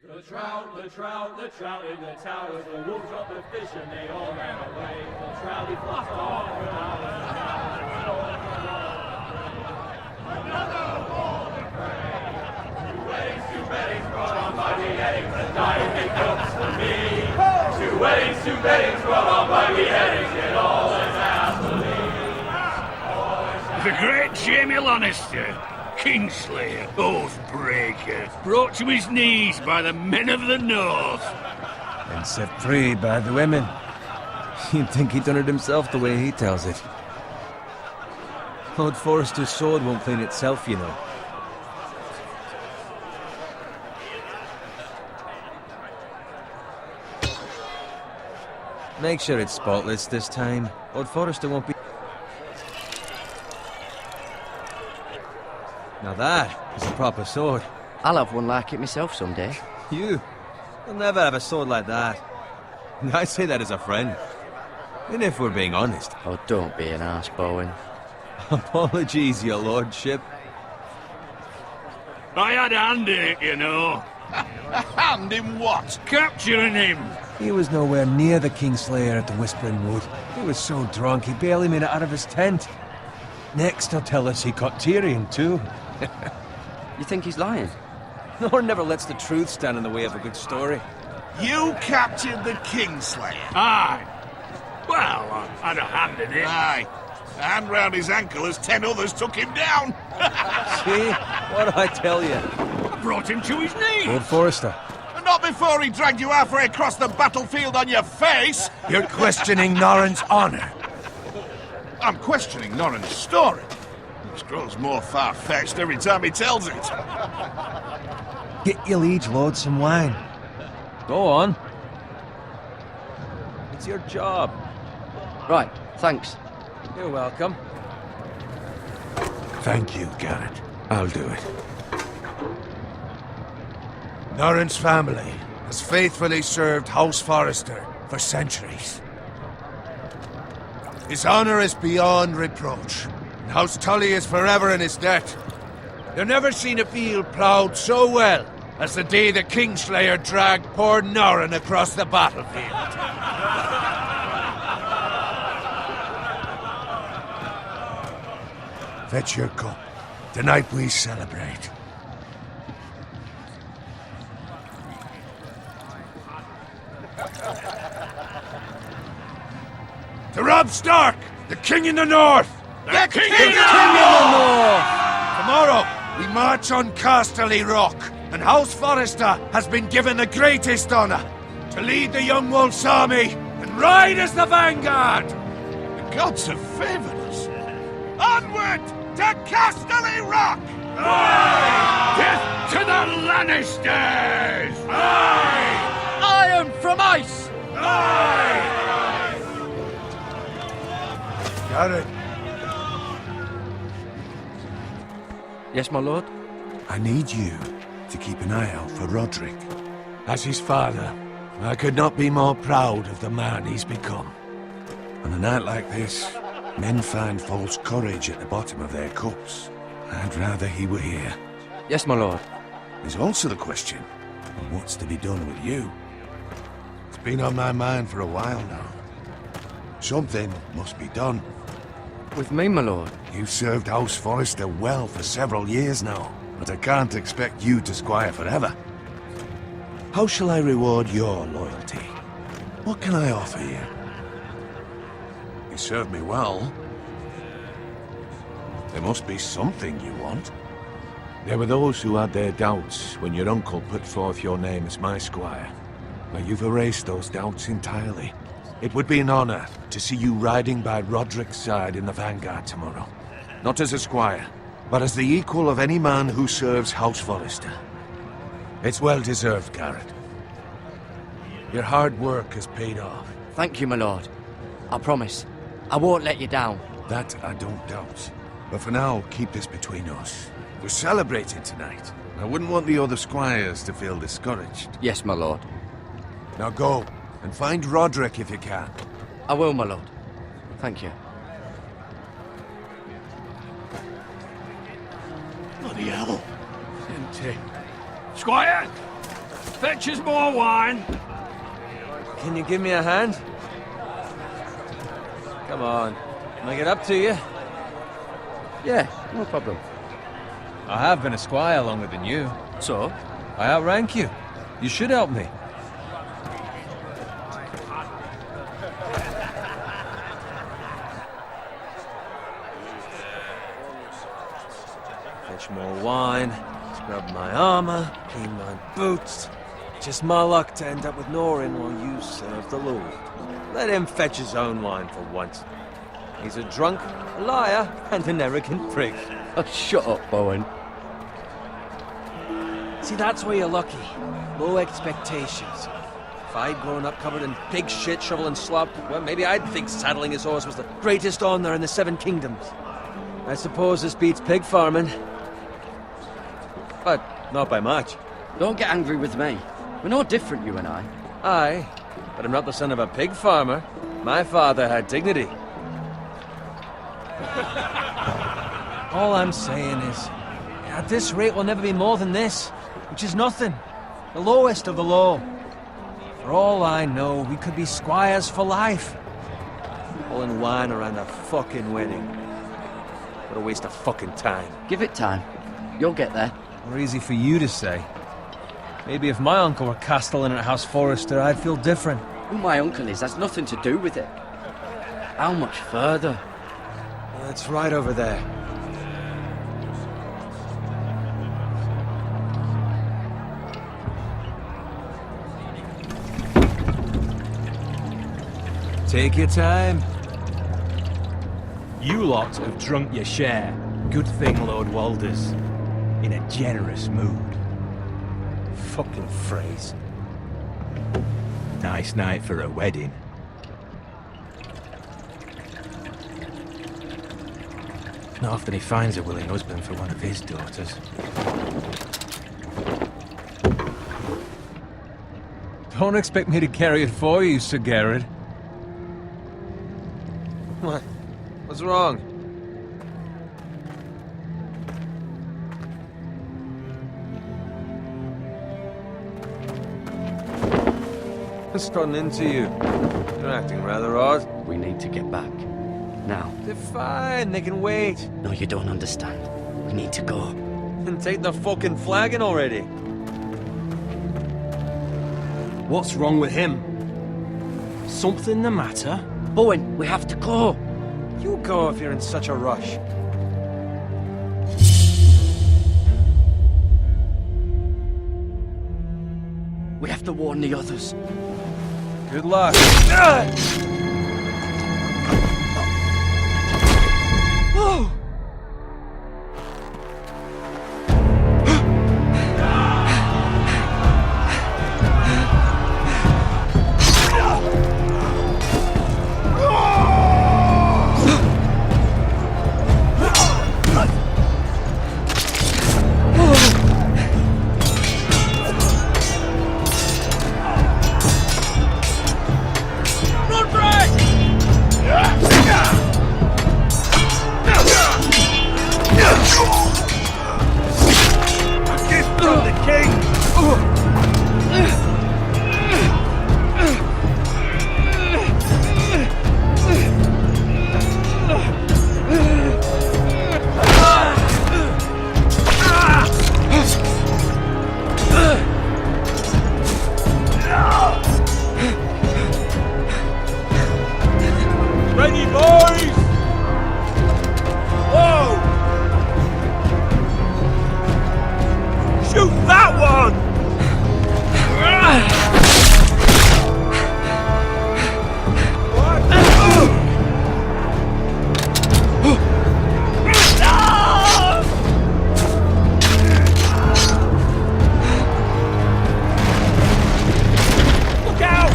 The trout in the towers, the wolves dropped the fish and they all ran away. The trout he flopped off without another bowl of prey. Two weddings brought on by beheadings, and dying big cooks for me. Two weddings brought on by beheadings, and all is happily. The great Jamie Lannister, Kingslayer, Oathbreaker, brought to his knees by the men of the North. And set free by the women. You'd think he'd done it himself the way he tells it. Lord Forrester's sword won't clean itself, you know. Make sure it's spotless this time. Lord Forrester won't be... Now that is a proper sword. I'll have one like it myself someday. You'll never have a sword like that. I say that as a friend. And if we're being honest. Oh, don't be an arse, Bowen. Apologies, your lordship. I had a hand in it, you know. Hand in what? Capturing him. He was nowhere near the Kingslayer at the Whispering Wood. He was so drunk he barely made it out of his tent. Next he'll tell us he caught Tyrion too. You think he's lying? Nor never lets the truth stand in the way of a good story. You captured the Kingslayer? Aye. Well, I had a hand in it. Aye. A hand round his ankle as 10 others took him down. See? What'd I tell you? I brought him to his knees. Lord Forrester. Not before he dragged you halfway across the battlefield on your face. You're questioning Norrin's honor. I'm questioning Norrin's story. This grows more far-fetched every time he tells it. Get your liege lord some wine. Go on. It's your job. Right, thanks. You're welcome. Thank you, Garrett. I'll do it. Norrin's family has faithfully served House Forrester for centuries. His honor is beyond reproach, and House Tully is forever in his debt. You've never seen a field ploughed so well as the day the Kingslayer dragged poor Norrin across the battlefield. Fetch your cup. Tonight we celebrate. To Robb Stark, the King in the North! The King in the North! Tomorrow, we march on Casterly Rock, and House Forrester has been given the greatest honor to lead the Young Wolf's army and ride as the vanguard! The gods have favored us. Onward to Casterly Rock! Aye! Death to the Lannisters! Aye! Iron from ice! Aye! Garrett, Yes, my lord? I need you to keep an eye out for Roderick. As his father, I could not be more proud of the man he's become. On a night like this, men find false courage at the bottom of their cups. I'd rather he were here. Yes, my lord. There's also the question of what's to be done with you. It's been on my mind for a while now. Something must be done. With me, my lord? You've served House Forrester well for several years now, but I can't expect you to squire forever. How shall I reward your loyalty? What can I offer you? You served me well. There must be something you want. There were those who had their doubts when your uncle put forth your name as my squire. But you've erased those doubts entirely. It would be an honor to see you riding by Roderick's side in the vanguard tomorrow. Not as a squire, but as the equal of any man who serves House Forrester. It's well deserved, Garrett. Your hard work has paid off. Thank you, my lord. I promise. I won't let you down. That I don't doubt. But for now, keep this between us. We're celebrating tonight. I wouldn't want the other squires to feel discouraged. Yes, my lord. Now go, and find Roderick if you can. I will, my lord. Thank you. Bloody hell. Empty. Squire! Fetch us more wine. Can you give me a hand? Come on. Can I get up to you? Yeah, no problem. I have been a squire longer than you. So? I outrank you. You should help me. Fetch more wine, scrub my armor, clean my boots. Just my luck to end up with Norin while you serve the Lord. Let him fetch his own wine for once. He's a drunk, a liar, and an arrogant prick. Oh, shut up, Bowen. See, that's where you're lucky. Low expectations. If I'd grown up covered in pig shit, shovel and slop, well, maybe I'd think saddling his horse was the greatest honor in the Seven Kingdoms. I suppose this beats pig farming. But not by much. Don't get angry with me. We're no different, you and I. Aye, but I'm not the son of a pig farmer. My father had dignity. All I'm saying is, at this rate we'll never be more than this, which is nothing. The lowest of the low. For all I know, we could be squires for life. Pulling wine around a fucking wedding. What a waste of fucking time. Give it time. You'll get there. More easy for you to say. Maybe if my uncle were castellan at House Forrester, I'd feel different. Who my uncle is has nothing to do with it. How much further? It's right over there. Take your time. You lot have drunk your share. Good thing Lord Walder's in a generous mood. Fucking phrase. Nice night for a wedding. Not often he finds a willing husband for one of his daughters. Don't expect me to carry it for you, Sir Garrett. What? What's wrong? What's gotten into you? You're acting rather odd. We need to get back. Now. They're fine, they can wait. No, you don't understand. We need to go. And take the fucking flagon already. What's wrong with him? Something the matter? Bowen, we have to go. You go if you're in such a rush. We have to warn the others. Good luck. Oh! Ready, boys! Whoa! Shoot that one! Look out!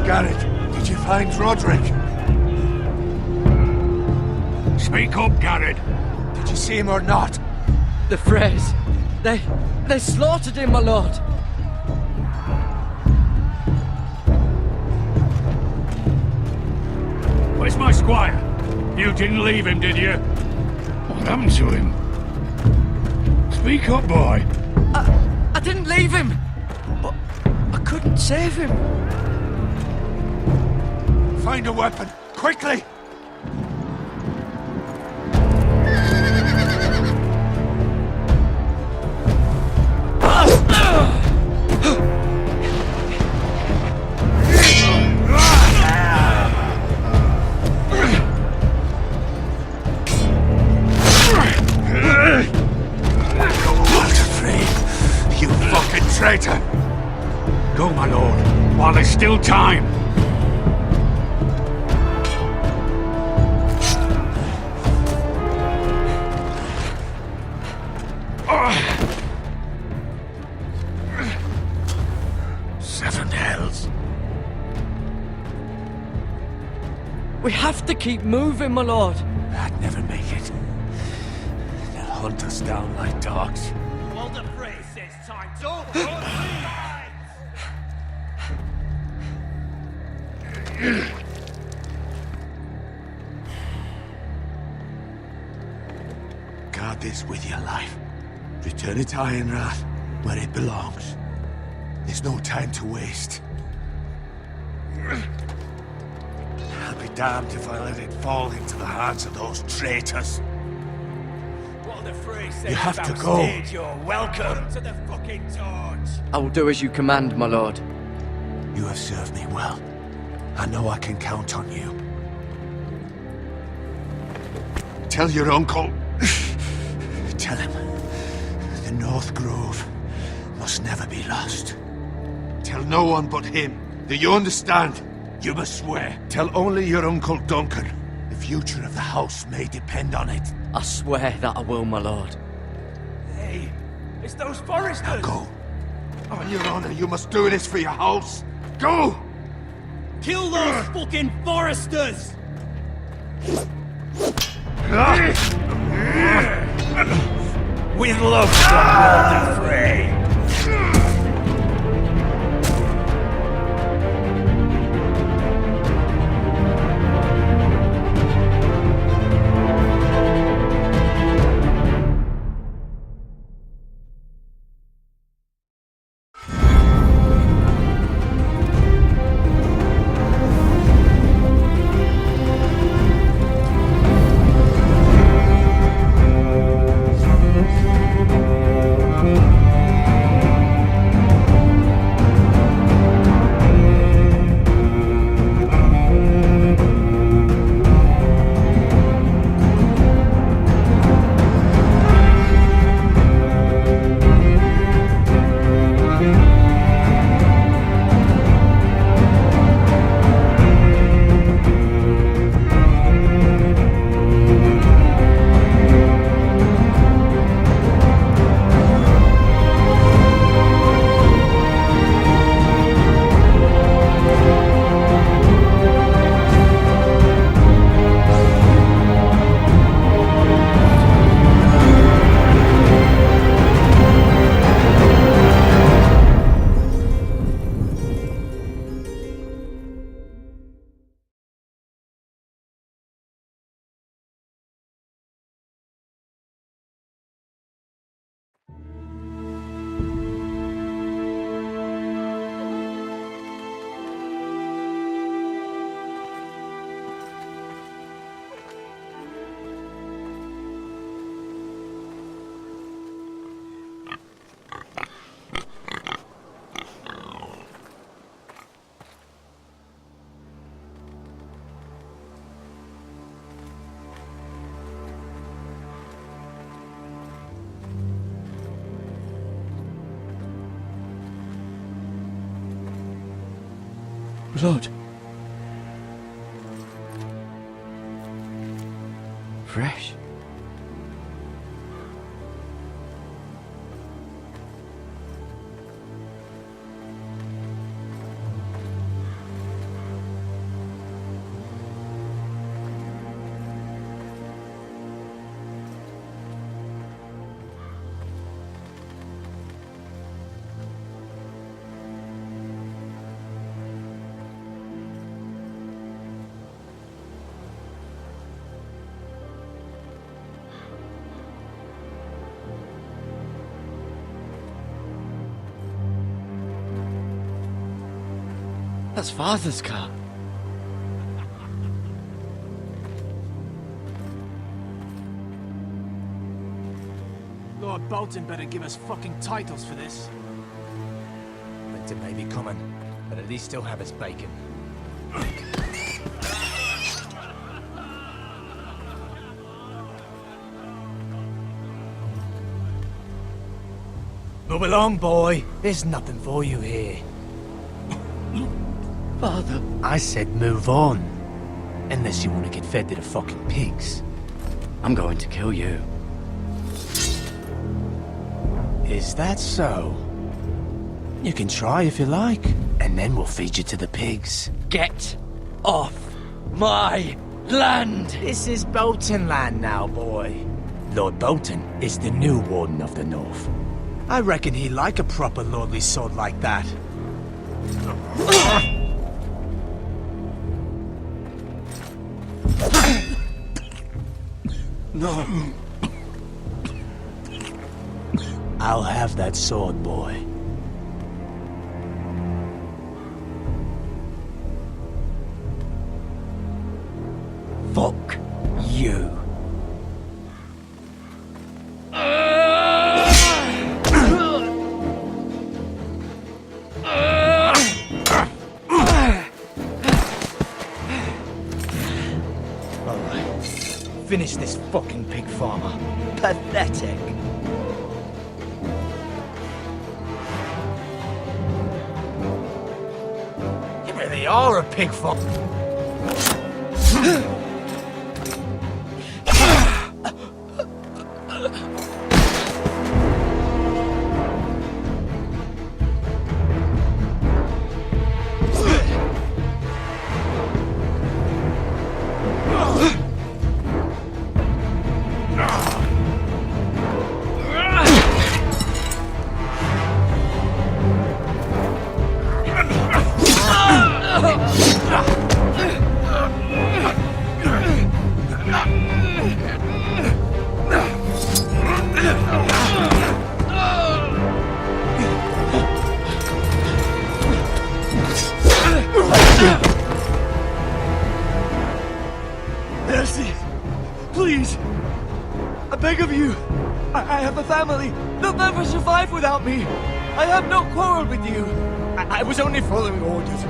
Garrett, did you find Roderick? Speak up, Garrett. Did you see him or not? The Freys. They slaughtered him, my lord. Where's my squire? You didn't leave him, did you? What happened to him? Speak up, boy. I didn't leave him, but I couldn't save him. Find a weapon, quickly! Traitor! Go, my lord, while there's still time. Seven hells. We have to keep moving, my lord. I'd never make it. They'll hunt us down like dogs. Walder Frey says time's over. Guard this with your life. Return it to Ironrath, where it belongs. There's no time to waste. I'll be damned if I let it fall into the hands of those traitors. Walder Frey says You have to go. backstage, you're welcome to the fucking torch. I will do as you command, my lord. You have served me well. I know I can count on you. Tell your uncle. Tell him. The North Grove must never be lost. Tell no one but him. Do you understand? You must swear. Tell only your Uncle Duncan. The future of the house may depend on it. I swear that I will, my lord. Hey, it's those foresters. Now go. On your honor, you must do this for your house. Go! Kill those fucking foresters! With love from Walder Frey. Blood. Fresh. That's Father's car. Lord Bolton better give us fucking titles for this. Winter may be coming, but at least he'll have his bacon. Move along, boy. There's nothing for you here. Father. I said move on. Unless you want to get fed to the fucking pigs. I'm going to kill you. Is that so? You can try if you like, and then we'll feed you to the pigs. Get off my land! This is Bolton land now, boy. Lord Bolton is the new Warden of the North. I reckon he'd like a proper lordly sword like that. No. I'll have that sword, boy. Fuck you. Alright. Finish this fucking pig farmer. Pathetic. You really are a pig farmer. Mercy! Please! I beg of you! I have a family! They'll never survive without me! I have no quarrel with you! I was only following orders.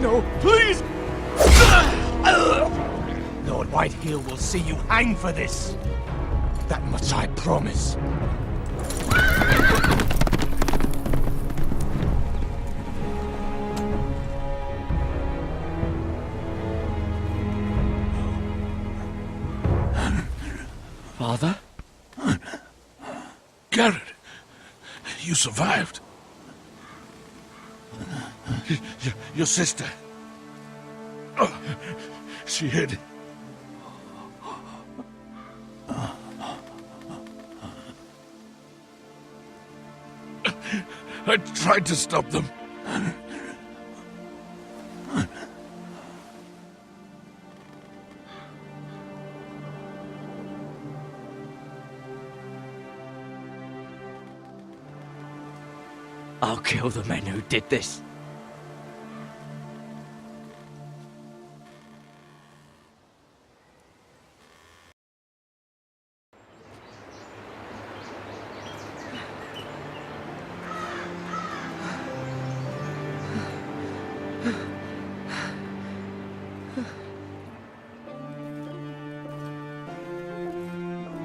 No, please! Lord Whitehill will see you hang for this. That much I promise. Father? Garrett, you survived. Your sister. Oh, she hid. I tried to stop them. I'll kill the men who did this.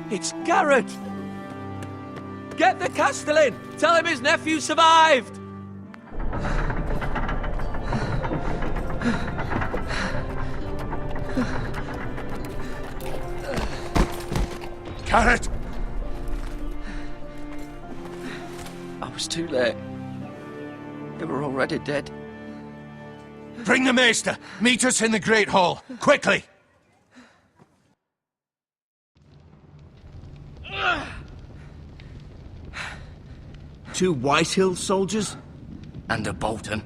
It's Garrett! Get the Castellan! Tell him his nephew survived! Garrett! I was too late. They were already dead. Bring the Maester! Meet us in the Great Hall! Quickly! Two Whitehill soldiers? And a Bolton.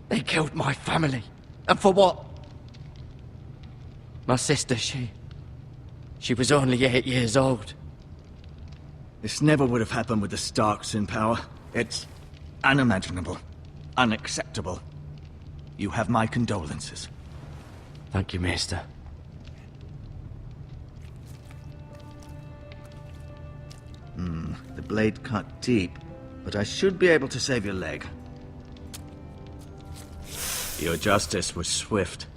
They killed my family. And for what? My sister, she was only 8 years old. This never would have happened with the Starks in power. It's unimaginable. Unacceptable. You have my condolences. Thank you, Maester. The blade cut deep, but I should be able to save your leg. Your justice was swift.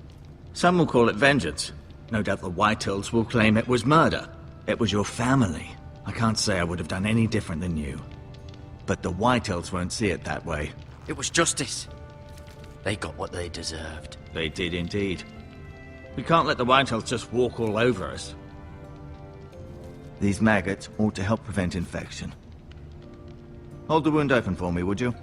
Some will call it vengeance. No doubt the Whitehills will claim it was murder. It was your family. I can't say I would have done any different than you. But the Whitehills won't see it that way. It was justice. They got what they deserved. They did indeed. We can't let the Whitehills just walk all over us. These maggots ought to help prevent infection. Hold the wound open for me, would you?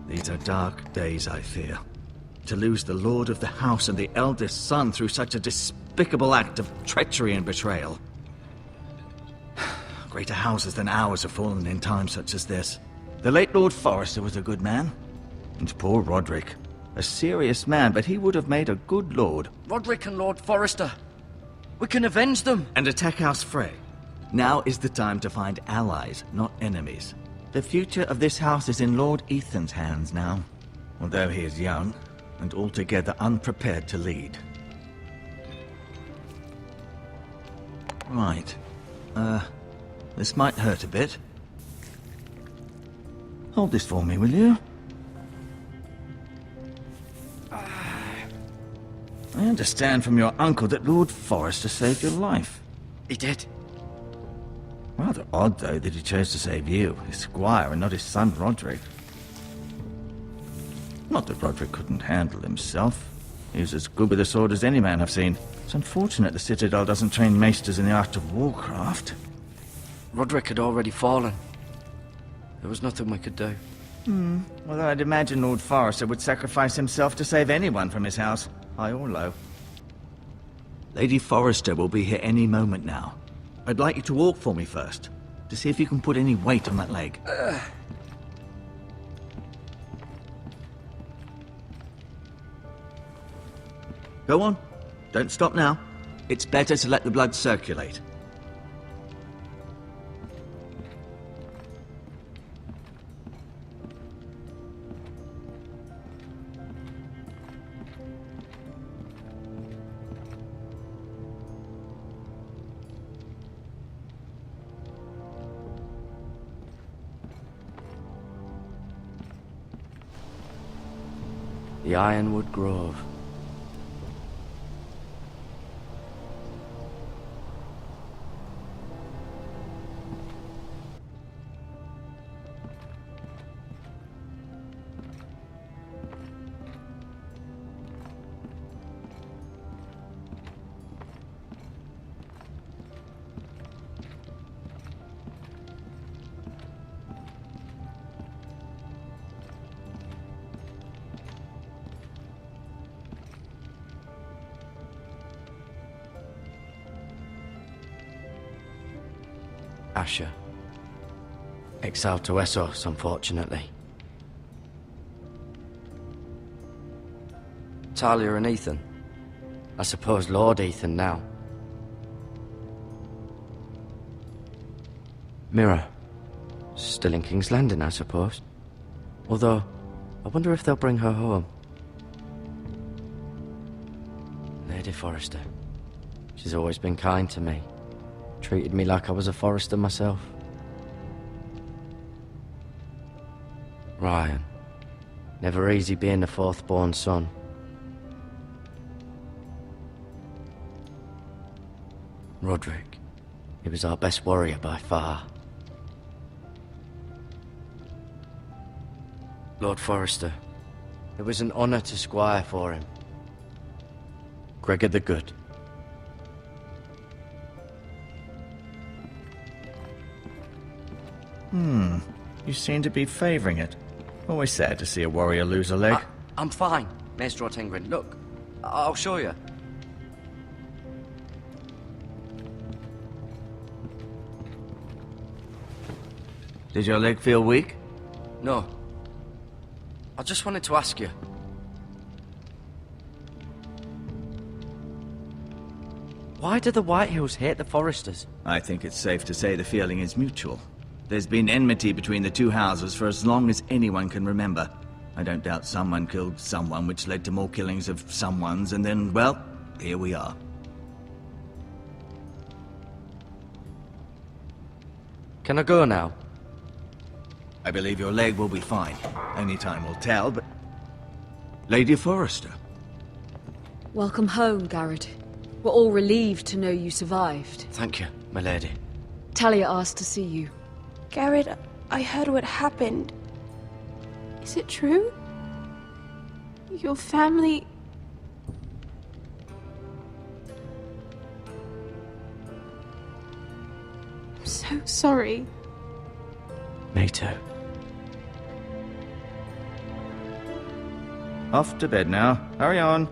These are dark days, I fear. To lose the lord of the house and the eldest son through such a despicable act of treachery and betrayal. Greater houses than ours have fallen in times such as this. The late Lord Forrester was a good man. And poor Roderick. A serious man, but he would have made a good lord. Roderick and Lord Forrester. We can avenge them. And attack House Frey. Now is the time to find allies, not enemies. The future of this house is in Lord Ethan's hands now. Although he is young, and altogether unprepared to lead. Right. This might hurt a bit. Hold this for me, will you? I understand from your uncle that Lord Forrester saved your life. He did. Rather odd, though, that he chose to save you, his squire, and not his son Roderick. Not that Roderick couldn't handle himself. He was as good with a sword as any man I've seen. It's unfortunate the Citadel doesn't train maesters in the art of warcraft. Roderick had already fallen. There was nothing we could do. Well, I'd imagine Lord Forrester would sacrifice himself to save anyone from his house, high or low. Lady Forrester will be here any moment now. I'd like you to walk for me first, to see if you can put any weight on that leg. Go on. Don't stop now. It's better to let the blood circulate. The Ironwood Grove. Asher. Exiled to Essos, unfortunately. Talia and Ethan. I suppose Lord Ethan now. Mira. Still in King's Landing, I suppose. Although, I wonder if they'll bring her home. Lady Forrester. She's always been kind to me. Treated me like I was a Forrester myself. Ryan. Never easy being the fourth-born son. Roderick. He was our best warrior by far. Lord Forrester. It was an honor to squire for him. Gregor the Good. You seem to be favoring it. Always sad to see a warrior lose a leg. I'm fine, Maester Ortengrin. Look, I'll show you. Did your leg feel weak? No. I just wanted to ask you. Why do the Whitehills hate the Forresters? I think it's safe to say the feeling is mutual. There's been enmity between the two houses for as long as anyone can remember. I don't doubt someone killed someone, which led to more killings of someones, and then, well, here we are. Can I go now? I believe your leg will be fine. Only time will tell, but... Lady Forrester. Welcome home, Garrett. We're all relieved to know you survived. Thank you, my lady. Talia asked to see you. Garrett, I heard what happened. Is it true? Your family... I'm so sorry. Me too. Off to bed now. Hurry on.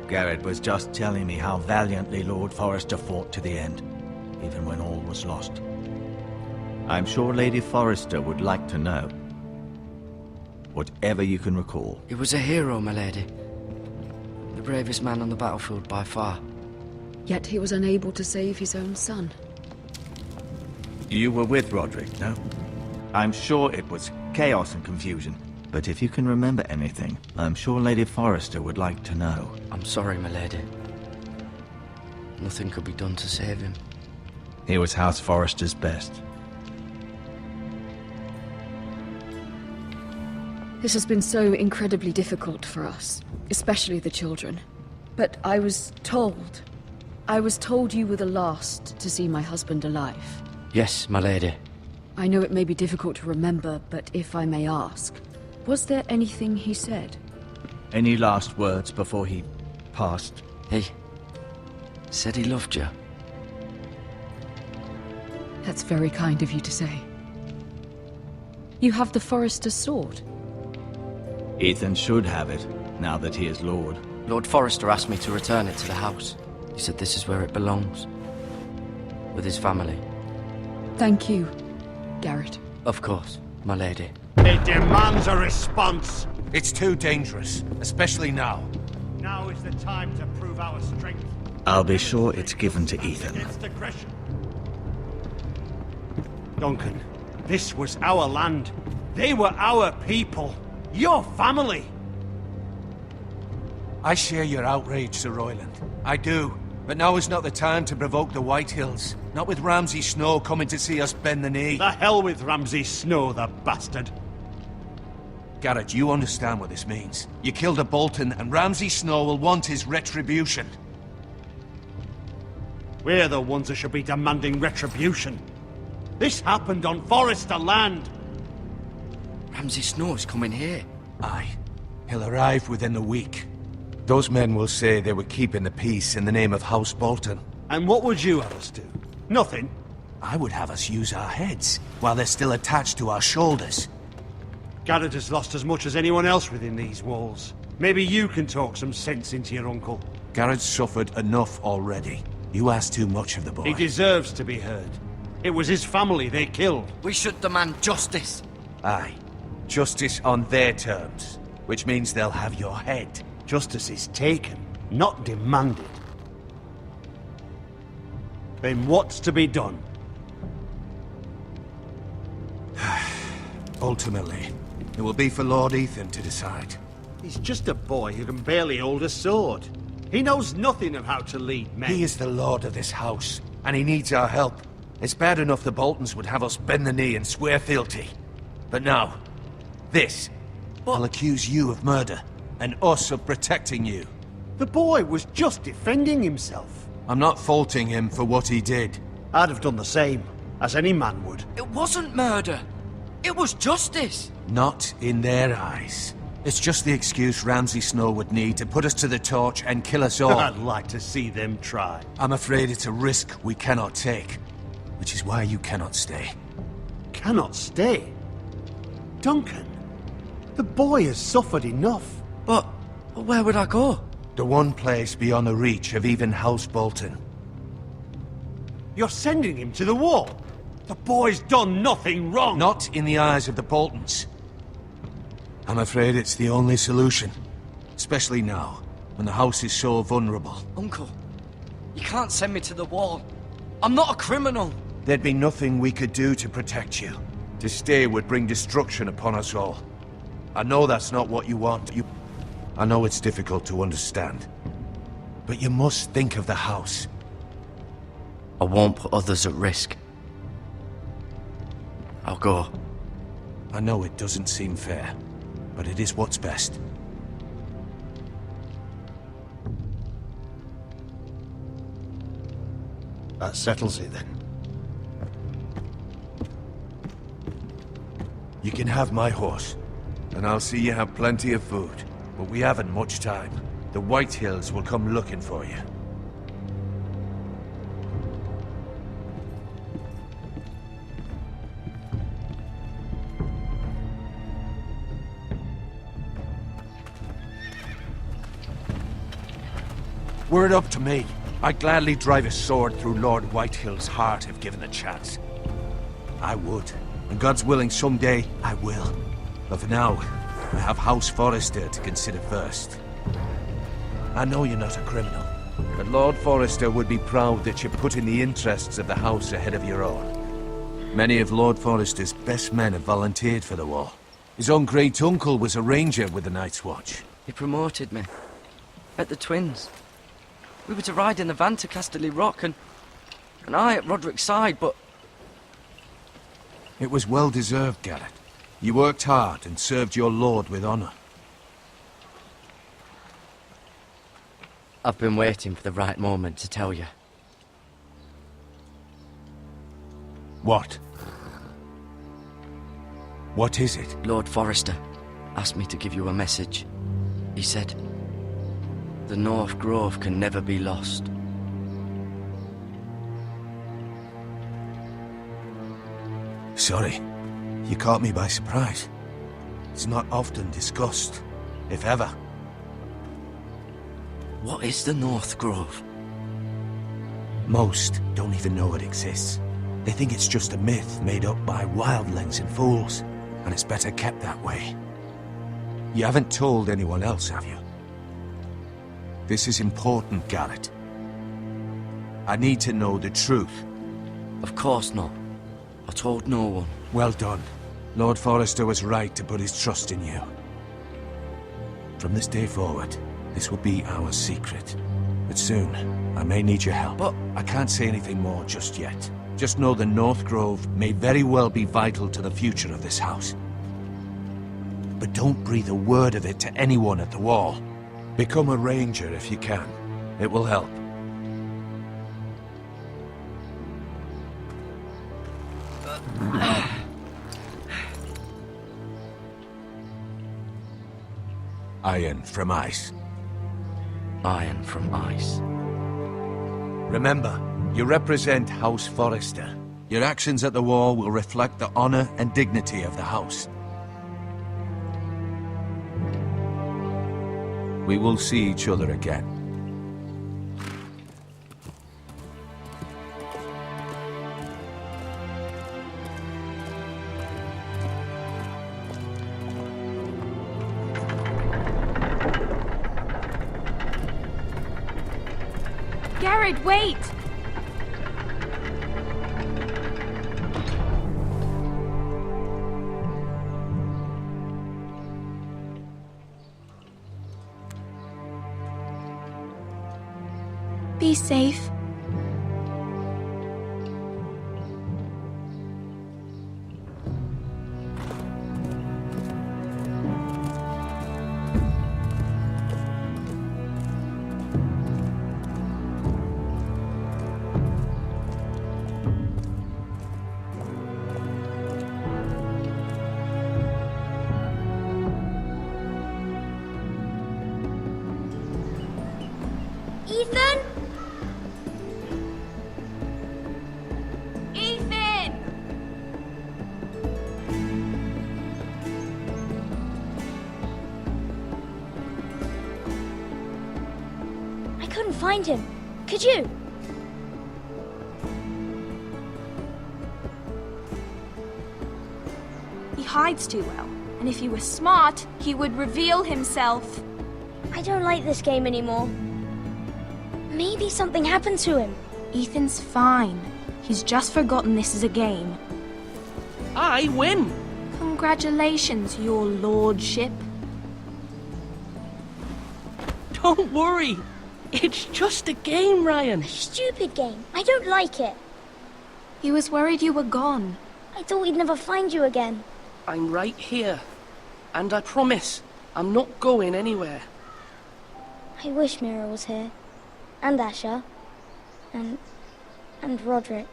Garrett was just telling me how valiantly Lord Forrester fought to the end, even when all was lost. I'm sure Lady Forrester would like to know. Whatever you can recall. He was a hero, my lady. The bravest man on the battlefield by far. Yet he was unable to save his own son. You were with Roderick, no? I'm sure it was chaos and confusion. But if you can remember anything, I'm sure Lady Forrester would like to know. I'm sorry, my lady. Nothing could be done to save him. He was House Forrester's best. This has been so incredibly difficult for us, especially the children. But I was told you were the last to see my husband alive. Yes, my lady. I know it may be difficult to remember, but if I may ask, was there anything he said? Any last words before he passed? He said he loved you. That's very kind of you to say. You have the Forrester's sword. Ethan should have it, now that he is Lord. Lord Forrester asked me to return it to the house. He said this is where it belongs. With his family. Thank you, Garrett. Of course, my lady. It demands a response. It's too dangerous, especially now. Now is the time to prove our strength. I'll be sure it's given to Ethan. Against aggression. Duncan, this was our land. They were our people. Your family. I share your outrage, Sir Royland. I do. But now is not the time to provoke the Whitehills. Not with Ramsay Snow coming to see us bend the knee. The hell with Ramsay Snow, the bastard. Garrett, you understand what this means. You killed a Bolton, and Ramsay Snow will want his retribution. We're the ones that should be demanding retribution. This happened on Forrester land. Ramsay Snow is coming here. Aye. He'll arrive within the week. Those men will say they were keeping the peace in the name of House Bolton. And what would you have us do? Nothing. I would have us use our heads, while they're still attached to our shoulders. Garrett has lost as much as anyone else within these walls. Maybe you can talk some sense into your uncle. Garrett's suffered enough already. You ask too much of the boy. He deserves to be heard. It was his family they killed. We should demand justice. Aye. Justice on their terms. Which means they'll have your head. Justice is taken, not demanded. Then what's to be done? Ultimately, it will be for Lord Ethan to decide. He's just a boy who can barely hold a sword. He knows nothing of how to lead men. He is the lord of this house, and he needs our help. It's bad enough the Boltons would have us bend the knee and swear fealty. But now, this. I'll accuse you of murder, and us of protecting you. The boy was just defending himself. I'm not faulting him for what he did. I'd have done the same, as any man would. It wasn't murder. It was justice. Not in their eyes. It's just the excuse Ramsay Snow would need to put us to the torch and kill us all. I'd like to see them try. I'm afraid it's a risk we cannot take, which is why you cannot stay. Cannot stay? Duncan, the boy has suffered enough. But where would I go? The one place beyond the reach of even House Bolton. You're sending him to the wall? The boy's done nothing wrong! Not in the eyes of the Boltons. I'm afraid it's the only solution. Especially now, when the house is so vulnerable. Uncle, you can't send me to the wall. I'm not a criminal. There'd be nothing we could do to protect you. To stay would bring destruction upon us all. I know that's not what you want. I know it's difficult to understand. But you must think of the house. I won't put others at risk. I'll go. I know it doesn't seem fair, but it is what's best. That settles it then. You can have my horse, and I'll see you have plenty of food. But we haven't much time. The White Hills will come looking for you. Were it up to me, I'd gladly drive a sword through Lord Whitehill's heart if given the chance. I would. And God's willing, someday I will. But for now, I have House Forrester to consider first. I know you're not a criminal, but Lord Forrester would be proud that you're putting the interests of the house ahead of your own. Many of Lord Forrester's best men have volunteered for the war. His own great-uncle was a ranger with the Night's Watch. He promoted me. At the Twins. We were to ride in the van to Casterly Rock, and I at Roderick's side, but... It was well-deserved, Garrett. You worked hard and served your lord with honor. I've been waiting for the right moment to tell you. What? What is it? Lord Forrester asked me to give you a message. He said, the North Grove can never be lost. Sorry. You caught me by surprise. It's not often discussed, if ever. What is the North Grove? Most don't even know it exists. They think it's just a myth made up by wildlings and fools, and it's better kept that way. You haven't told anyone else, have you? This is important, Garrett. I need to know the truth. Of course not. I told no one. Well done. Lord Forrester was right to put his trust in you. From this day forward, this will be our secret. But soon, I may need your help. But I can't say anything more just yet. Just know the North Grove may very well be vital to the future of this house. But don't breathe a word of it to anyone at the wall. Become a ranger if you can. It will help. Iron from ice. Iron from ice. Remember, you represent House Forrester. Your actions at the wall will reflect the honor and dignity of the house. We will see each other again. Garrett, wait! Be safe. Ethan? I couldn't find him. Could you? hides too well. And if he were smart, he would reveal himself. I don't like this game anymore. Maybe something happened to him. Ethan's fine. He's just forgotten this is a game. I win! Congratulations, your lordship. Don't worry. It's just a game, Ryan. A stupid game. I don't like it. He was worried you were gone. I thought we'd never find you again. I'm right here. And I promise, I'm not going anywhere. I wish Mira was here. And Asher. And Roderick.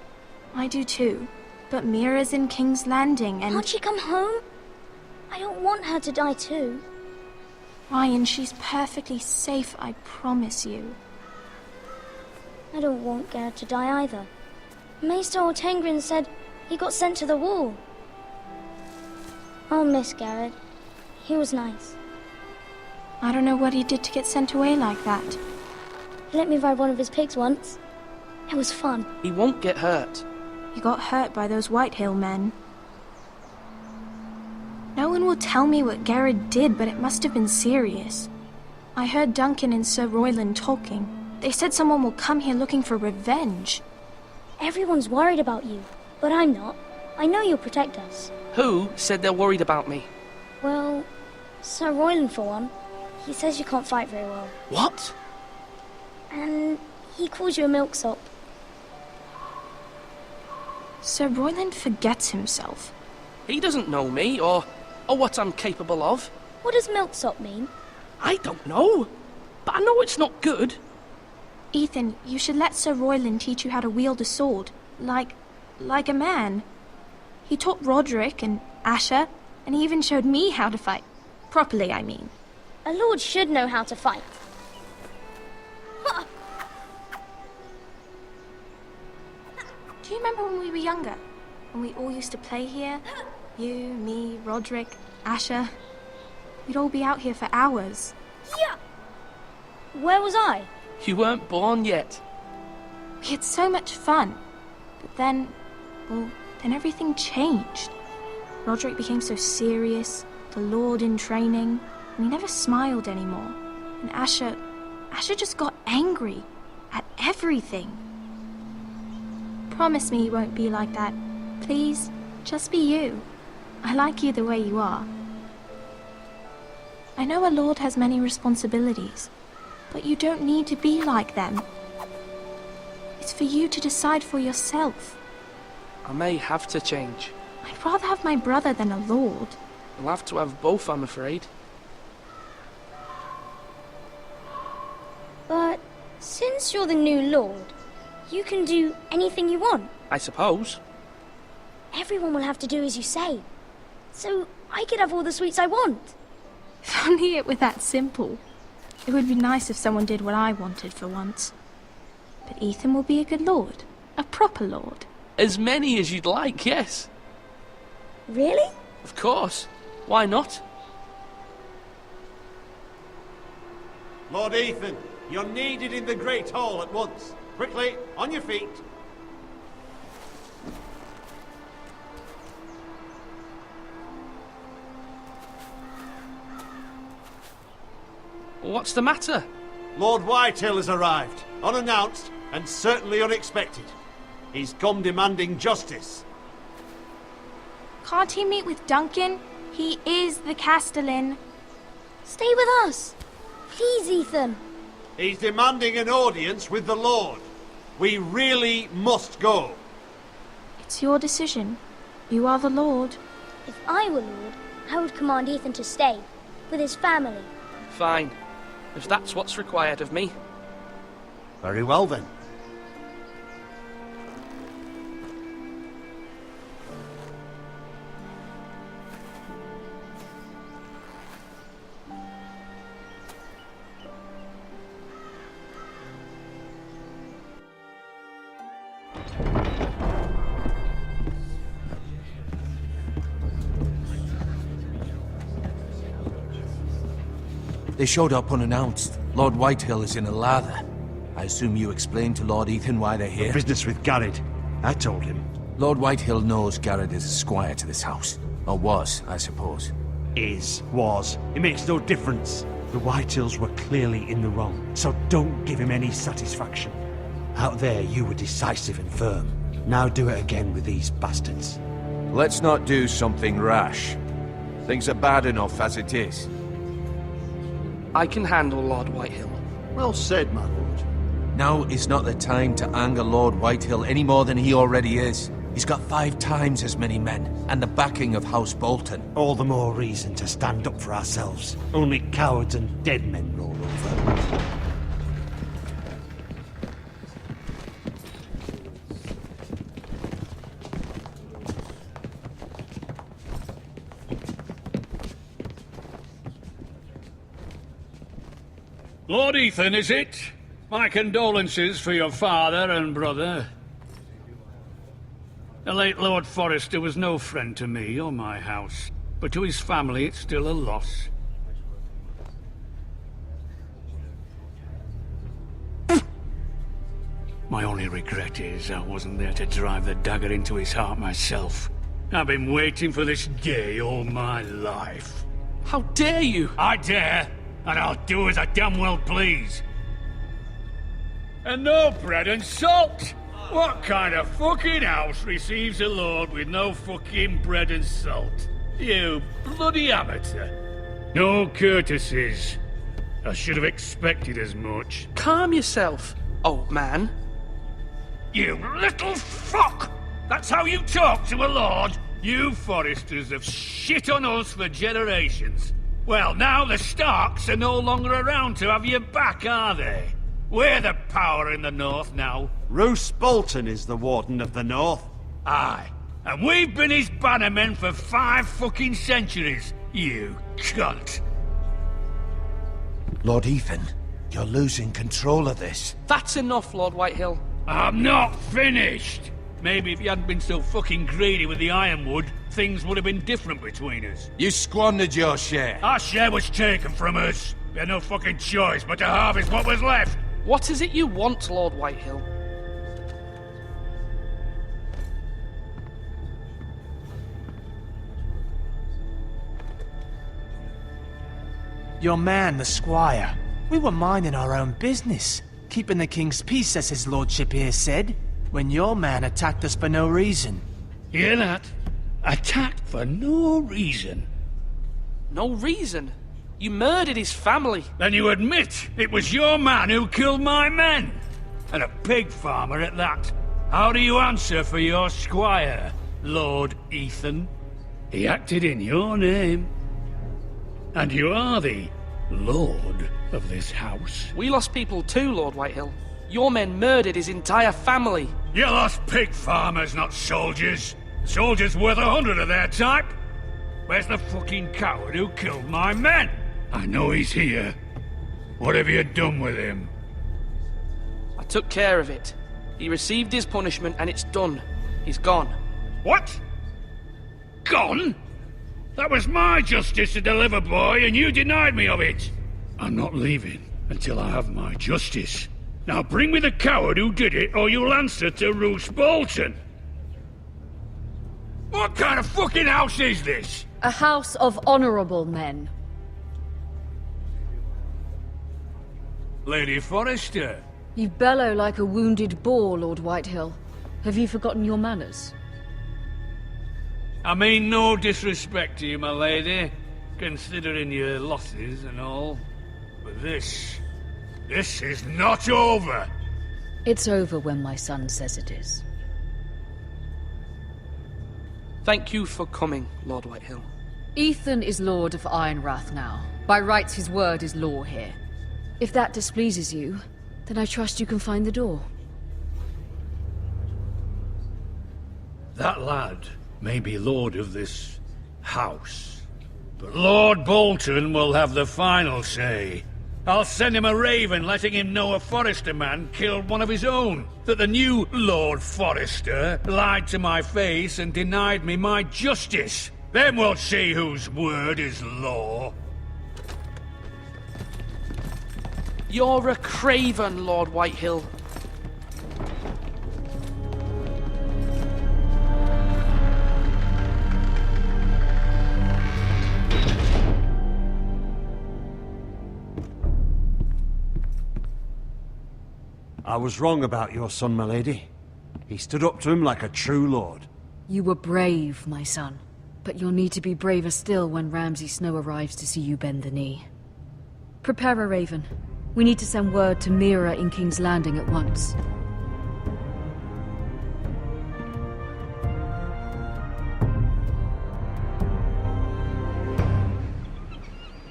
I do too. But Mira's in King's Landing and... Can't she come home? I don't want her to die too. Ryan, she's perfectly safe, I promise you. I don't want Garrett to die either. Maester Ortengrin said he got sent to the wall. I'll miss Garrett. He was nice. I don't know what he did to get sent away like that. He let me ride one of his pigs once. It was fun. He won't get hurt. He got hurt by those Whitehill men. No one will tell me what Garrett did, but it must have been serious. I heard Duncan and Sir Royland talking. They said someone will come here looking for revenge. Everyone's worried about you, but I'm not. I know you'll protect us. Who said they're worried about me? Well, Sir Royland for one. He says you can't fight very well. What? And he calls you a milksop. Sir Royland forgets himself. He doesn't know me, or what I'm capable of. What does milksop mean? I don't know, but I know it's not good. Ethan, you should let Sir Royland teach you how to wield a sword. Like a man. He taught Roderick and Asher, and he even showed me how to fight. Properly, I mean. A lord should know how to fight. Do you remember when we were younger? When we all used to play here? You, me, Roderick, Asher. We'd all be out here for hours. Yeah! Where was I? You weren't born yet. We had so much fun. But then everything changed. Roderick became so serious, the Lord in training, and he never smiled anymore. And Asher just got angry at everything. Promise me you won't be like that. Please, just be you. I like you the way you are. I know a lord has many responsibilities, but you don't need to be like them. It's for you to decide for yourself. I may have to change. I'd rather have my brother than a lord. I'll have to have both, I'm afraid. But since you're the new lord, you can do anything you want. I suppose. Everyone will have to do as you say. So I could have all the sweets I want. If only it were that simple. It would be nice if someone did what I wanted for once. But Ethan will be a good lord. A proper lord. As many as you'd like, yes. Really? Of course. Why not? Lord Ethan, you're needed in the Great Hall at once. Quickly, on your feet. What's the matter? Lord Whitehill has arrived, unannounced and certainly unexpected. He's come demanding justice. Can't he meet with Duncan? He is the Castellan. Stay with us. Please, Ethan. He's demanding an audience with the Lord. We really must go. It's your decision. You are the Lord. If I were Lord, I would command Ethan to stay, with his family. Fine. If that's what's required of me. Very well then. They showed up unannounced. Lord Whitehill is in a lather. I assume you explained to Lord Ethan why they're here? Business with Garrett. I told him. Lord Whitehill knows Garrett is a squire to this house. Or was, I suppose. Was. It makes no difference. The Whitehills were clearly in the wrong, so don't give him any satisfaction. Out there, you were decisive and firm. Now do it again with these bastards. Let's not do something rash. Things are bad enough as it is. I can handle Lord Whitehill. Well said, my lord. Now is not the time to anger Lord Whitehill any more than he already is. He's got 5 times as many men, and the backing of House Bolton. All the more reason to stand up for ourselves. Only cowards and dead men roll over. Lord Ethan, is it? My condolences for your father and brother. The late Lord Forrester was no friend to me or my house, but to his family it's still a loss. My only regret is I wasn't there to drive the dagger into his heart myself. I've been waiting for this day all my life. How dare you? I dare, and I'll do as I damn well please. And no bread and salt! What kind of fucking house receives a lord with no fucking bread and salt? You bloody amateur. No courtesies. I should have expected as much. Calm yourself, old man. You little fuck! That's how you talk to a lord? You Forresters have shit on us for generations. Well, now the Starks are no longer around to have your back, are they? We're the power in the north now. Roose Bolton is the Warden of the North. Aye. And we've been his bannermen for 5 fucking centuries, you cunt. Lord Ethan, you're losing control of this. That's enough, Lord Whitehill. I'm not finished! Maybe if you hadn't been so fucking greedy with the ironwood, things would have been different between us. You squandered your share. Our share was taken from us. We had no fucking choice but to harvest what was left. What is it you want, Lord Whitehill? Your man, the squire. We were minding our own business, keeping the king's peace, as his lordship here said, when your man attacked us for no reason. Hear that? Attacked for no reason. No reason? You murdered his family. Then you admit it was your man who killed my men. And a pig farmer at that. How do you answer for your squire, Lord Ethan? He acted in your name. And you are the lord of this house. We lost people too, Lord Whitehill. Your men murdered his entire family. You lost pig farmers, not soldiers. Soldiers worth 100 of their type. Where's the fucking coward who killed my men? I know he's here. What have you done with him? I took care of it. He received his punishment and it's done. He's gone. What? Gone? That was my justice to deliver, boy, and you denied me of it. I'm not leaving until I have my justice. Now bring me the coward who did it, or you'll answer to Roose Bolton. What kind of fucking house is this? A house of honorable men. Lady Forrester. You bellow like a wounded boar, Lord Whitehill. Have you forgotten your manners? I mean no disrespect to you, my lady, considering your losses and all. But this is not over. It's over when my son says it is. Thank you for coming, Lord Whitehill. Ethan is Lord of Ironrath now. By rights, his word is law here. If that displeases you, then I trust you can find the door. That lad may be lord of this house, but Lord Bolton will have the final say. I'll send him a raven letting him know a Forrester man killed one of his own, that the new Lord Forrester lied to my face and denied me my justice. Then we'll see whose word is law. You're a craven, Lord Whitehill. I was wrong about your son, my lady. He stood up to him like a true lord. You were brave, my son. But you'll need to be braver still when Ramsay Snow arrives to see you bend the knee. Prepare a raven. We need to send word to Mira in King's Landing at once.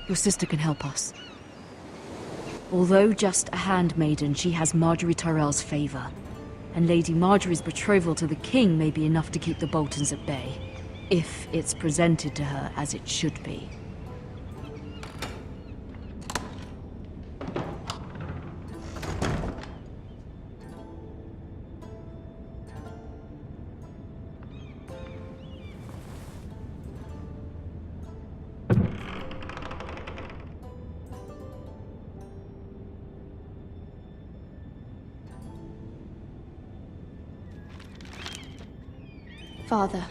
Your sister can help us. Although just a handmaiden, she has Marjorie Tyrell's favor. And Lady Marjorie's betrothal to the king may be enough to keep the Boltons at bay. If it's presented to her as it should be. Father.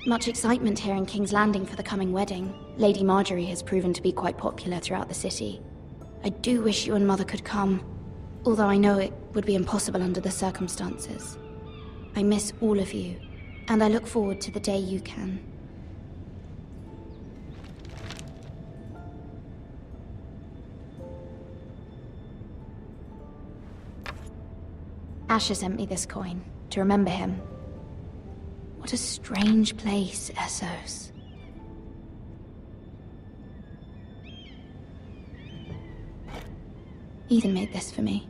Much excitement here in King's Landing for the coming wedding. Lady Marjorie has proven to be quite popular throughout the city. I do wish you and Mother could come, although I know it would be impossible under the circumstances. I miss all of you, and I look forward to the day you can. Asher sent me this coin, to remember him. What a strange place, Essos. Ethan made this for me.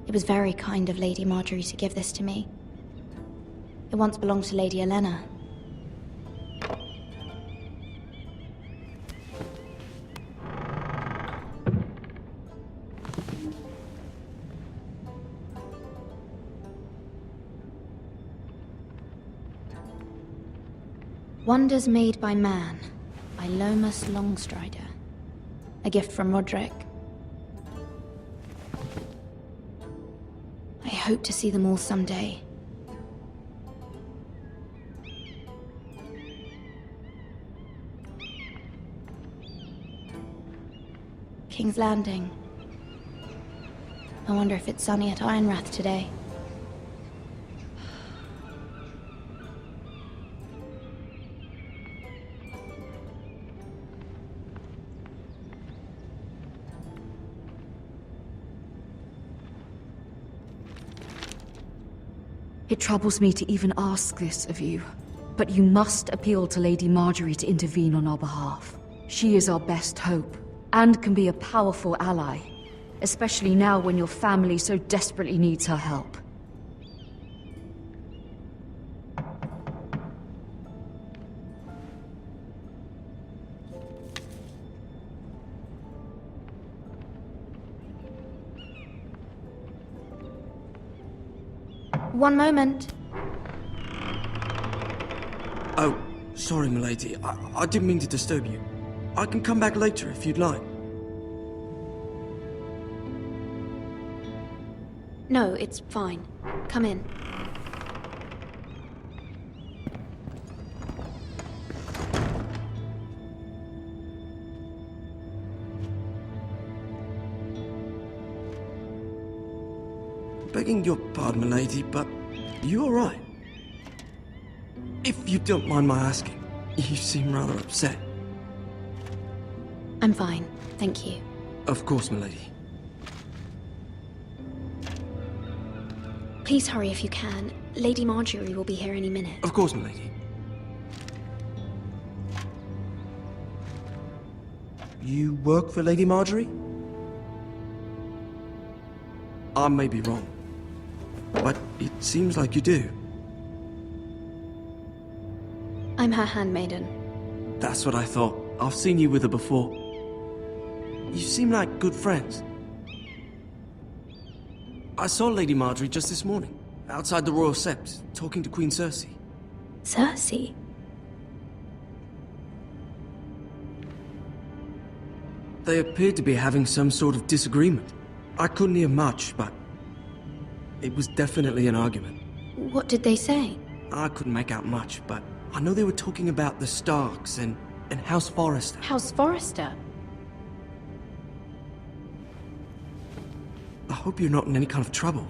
It was very kind of Lady Marjorie to give this to me. It once belonged to Lady Elena. Wonders Made by Man, by Lomas Longstrider. A gift from Roderick. I hope to see them all someday. King's Landing. I wonder if it's sunny at Ironrath today. It troubles me to even ask this of you, but you must appeal to Lady Marjorie to intervene on our behalf. She is our best hope, and can be a powerful ally, especially now when your family so desperately needs her help. One moment. Oh, sorry, milady. I didn't mean to disturb you. I can come back later if you'd like. No, it's fine. Come in. Begging your pardon, milady, but you alright? If you don't mind my asking, you seem rather upset. I'm fine, thank you. Of course, milady. Please hurry if you can. Lady Marjorie will be here any minute. Of course, milady. You work for Lady Marjorie? I may be wrong, but it seems like you do. I'm her handmaiden. That's what I thought. I've seen you with her before. You seem like good friends. I saw Lady Marjorie just this morning, outside the Royal Sept, talking to Queen Cersei. Cersei? They appeared to be having some sort of disagreement. I couldn't hear much, but it was definitely an argument. What did they say? I couldn't make out much, but I know they were talking about the Starks and House Forrester. House Forrester? I hope you're not in any kind of trouble.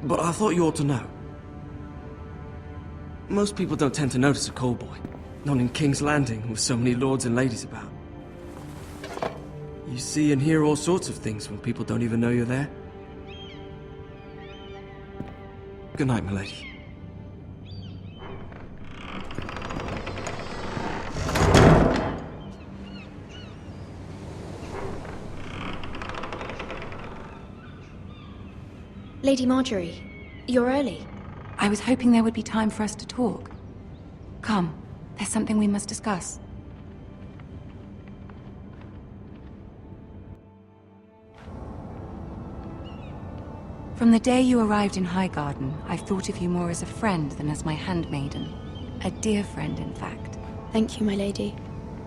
But I thought you ought to know. Most people don't tend to notice a callboy. Not in King's Landing, with so many lords and ladies about. You see and hear all sorts of things when people don't even know you're there. Good night, milady. Lady Marjorie, you're early. I was hoping there would be time for us to talk. Come, there's something we must discuss. From the day you arrived in Highgarden, I've thought of you more as a friend than as my handmaiden. A dear friend, in fact. Thank you, my lady.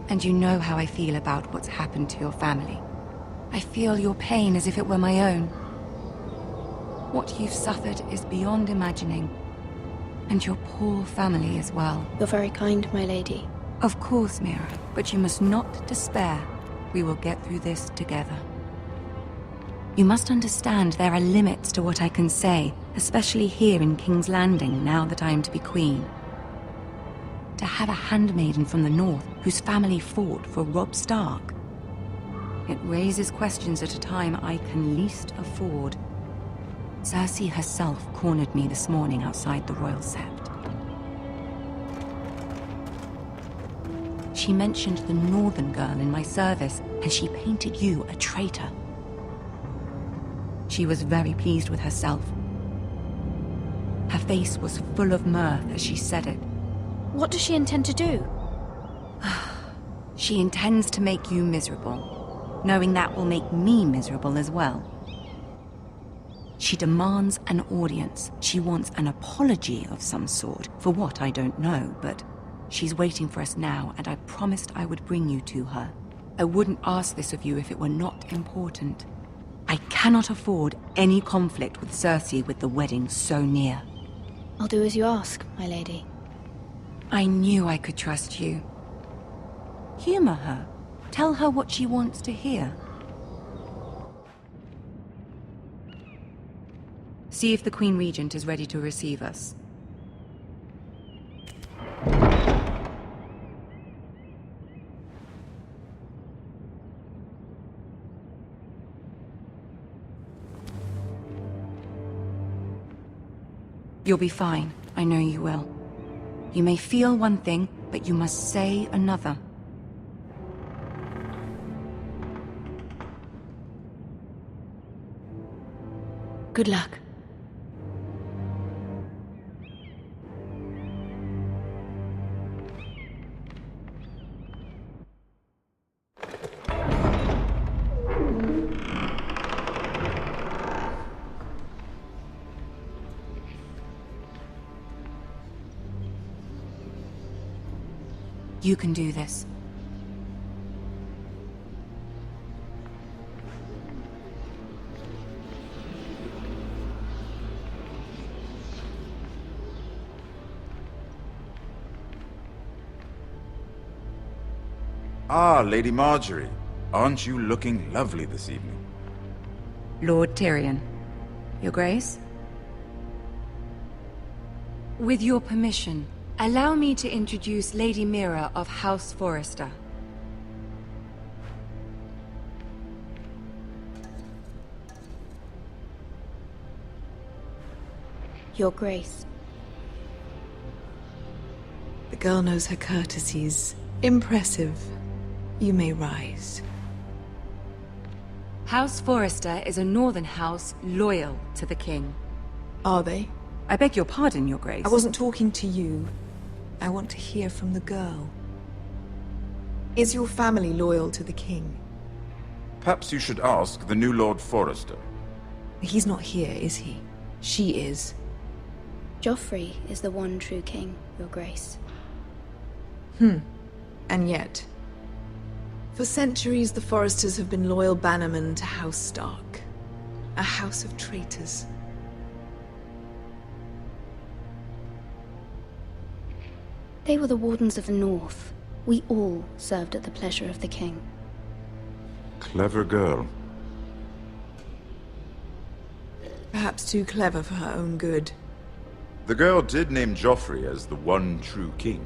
And you know how I feel about what's happened to your family. I feel your pain as if it were my own. What you've suffered is beyond imagining. And your poor family as well. You're very kind, my lady. Of course, Mira, but you must not despair. We will get through this together. You must understand there are limits to what I can say, especially here in King's Landing, now that I am to be queen. To have a handmaiden from the north whose family fought for Robb Stark. It raises questions at a time I can least afford. Cersei herself cornered me this morning outside the Royal Sept. She mentioned the northern girl in my service, and she painted you a traitor. She was very pleased with herself. Her face was full of mirth as she said it. What does she intend to do? She intends to make you miserable, knowing that will make me miserable as well. She demands an audience. She wants an apology of some sort, for what I don't know, but she's waiting for us now, and I promised I would bring you to her. I wouldn't ask this of you if it were not important. I cannot afford any conflict with Cersei with the wedding so near. I'll do as you ask, my lady. I knew I could trust you. Humor her. Tell her what she wants to hear. See if the Queen Regent is ready to receive us. You'll be fine. I know you will. You may feel one thing, but you must say another. Good luck. You can do this. Ah, Lady Marjorie. Aren't you looking lovely this evening? Lord Tyrion. Your Grace? With your permission, allow me to introduce Lady Mira of House Forrester. Your Grace. The girl knows her courtesies. Impressive. You may rise. House Forrester is a northern house loyal to the king. Are they? I beg your pardon, Your Grace. I wasn't talking to you. I want to hear from the girl. Is your family loyal to the king? Perhaps you should ask the new Lord Forrester. He's not here, is he? She is. Joffrey is the one true king, Your Grace. And yet, for centuries the Forresters have been loyal bannermen to House Stark. A house of traitors. They were the Wardens of the North. We all served at the pleasure of the king. Clever girl. Perhaps too clever for her own good. The girl did name Joffrey as the one true king.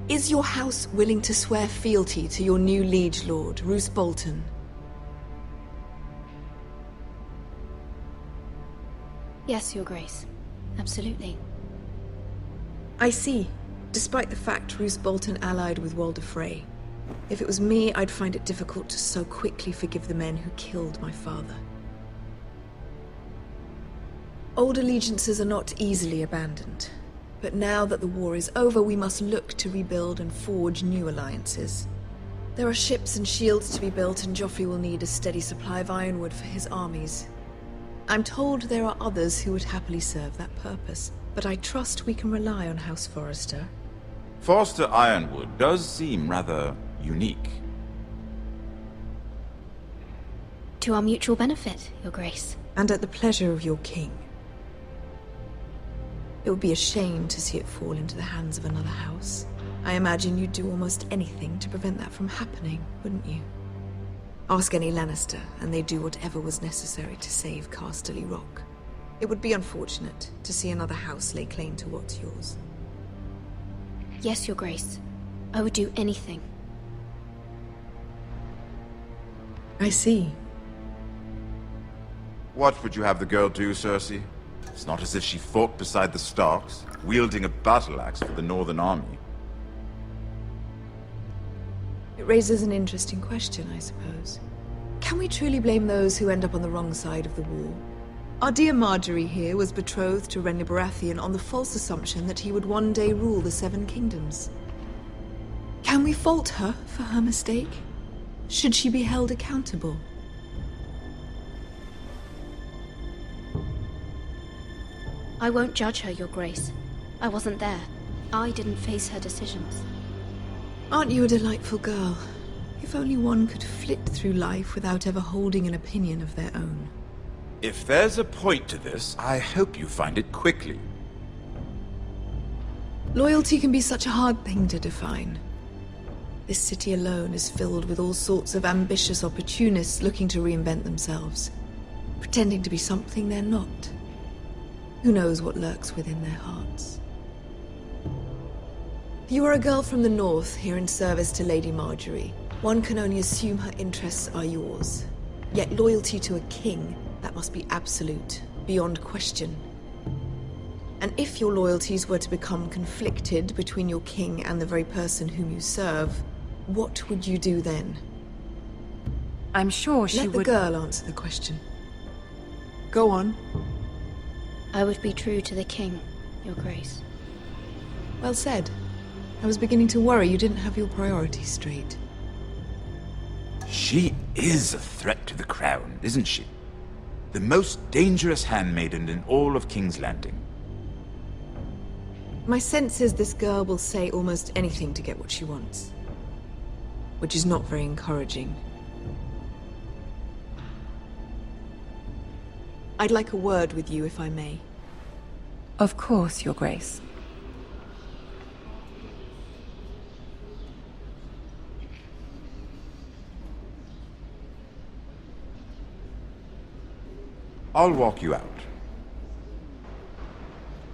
Is your house willing to swear fealty to your new liege lord, Roose Bolton? Yes, Your Grace. Absolutely. I see. Despite the fact Roose Bolton allied with Walder Frey. If it was me, I'd find it difficult to so quickly forgive the men who killed my father. Old allegiances are not easily abandoned. But now that the war is over, we must look to rebuild and forge new alliances. There are ships and shields to be built, and Joffrey will need a steady supply of ironwood for his armies. I'm told there are others who would happily serve that purpose, but I trust we can rely on House Forrester. Forster Ironwood does seem rather unique. To our mutual benefit, Your Grace. And at the pleasure of your king. It would be a shame to see it fall into the hands of another house. I imagine you'd do almost anything to prevent that from happening, wouldn't you? Ask any Lannister, and they'd do whatever was necessary to save Casterly Rock. It would be unfortunate to see another house lay claim to what's yours. Yes, Your Grace. I would do anything. I see. What would you have the girl do, Cersei? It's not as if she fought beside the Starks, wielding a battle axe for the Northern Army. It raises an interesting question, I suppose. Can we truly blame those who end up on the wrong side of the war? Our dear Marjorie here was betrothed to Renly Baratheon on the false assumption that he would one day rule the Seven Kingdoms. Can we fault her for her mistake? Should she be held accountable? I won't judge her, Your Grace. I wasn't there. I didn't face her decisions. Aren't you a delightful girl? If only one could flit through life without ever holding an opinion of their own. If there's a point to this, I hope you find it quickly. Loyalty can be such a hard thing to define. This city alone is filled with all sorts of ambitious opportunists looking to reinvent themselves, pretending to be something they're not. Who knows what lurks within their hearts? You are a girl from the north, here in service to Lady Marjorie. One can only assume her interests are yours. Yet loyalty to a king, that must be absolute, beyond question. And if your loyalties were to become conflicted between your king and the very person whom you serve, what would you do then? I'm sure she would... Let the girl answer the question. Go on. I would be true to the king, Your Grace. Well said. I was beginning to worry you didn't have your priorities straight. She is a threat to the crown, isn't she? The most dangerous handmaiden in all of King's Landing. My sense is this girl will say almost anything to get what she wants. Which is not very encouraging. I'd like a word with you, if I may. Of course, Your Grace. I'll walk you out.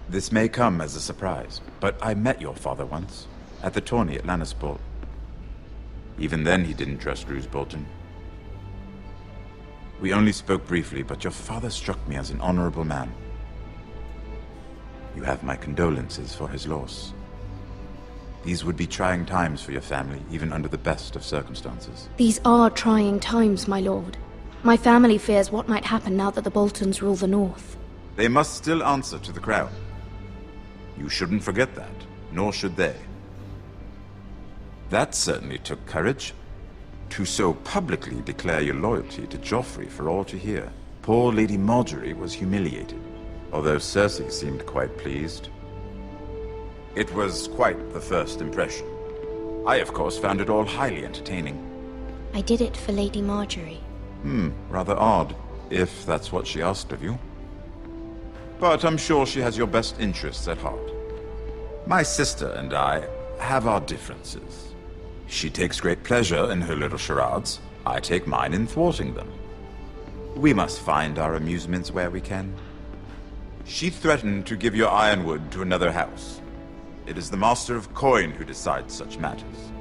This may come as a surprise, but I met your father once, at the tourney at Lannisport. Even then he didn't trust Roose Bolton. We only spoke briefly, but your father struck me as an honorable man. You have my condolences for his loss. These would be trying times for your family, even under the best of circumstances. These are trying times, my lord. My family fears what might happen now that the Boltons rule the North. They must still answer to the crown. You shouldn't forget that, nor should they. That certainly took courage. To so publicly declare your loyalty to Joffrey for all to hear. Poor Lady Marjorie was humiliated, although Cersei seemed quite pleased. It was quite the first impression. I, of course, found it all highly entertaining. I did it for Lady Marjorie. Rather odd, if that's what she asked of you. but I'm sure she has your best interests at heart. My sister and I have our differences. She takes great pleasure in her little charades. I take mine in thwarting them. We must find our amusements where we can. She threatened to give your ironwood to another house. It is the Master of Coin who decides such matters.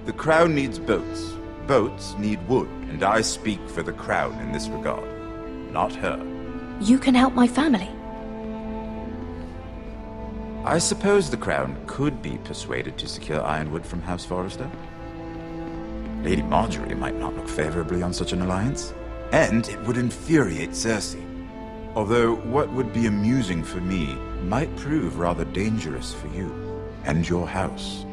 The crown needs boats. Boats need wood, and I speak for the crown in this regard, not her. You can help my family. I suppose the crown could be persuaded to secure ironwood from House Forrester. Lady Marjorie might not look favorably on such an alliance, and it would infuriate Cersei. Although what would be amusing for me might prove rather dangerous for you and your house.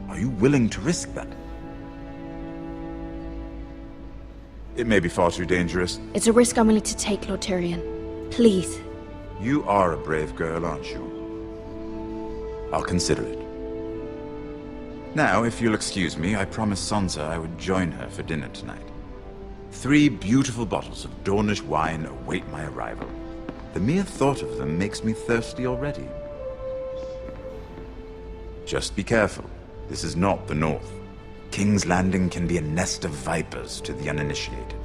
Are you willing to risk that? It may be far too dangerous. It's a risk I'm willing to take, Lord Tyrion. Please. You are a brave girl, aren't you? I'll consider it. Now, if you'll excuse me, I promised Sansa I would join her for dinner tonight. 3 beautiful bottles of Dornish wine await my arrival. The mere thought of them makes me thirsty already. Just be careful. This is not the North. King's Landing can be a nest of vipers to the uninitiated.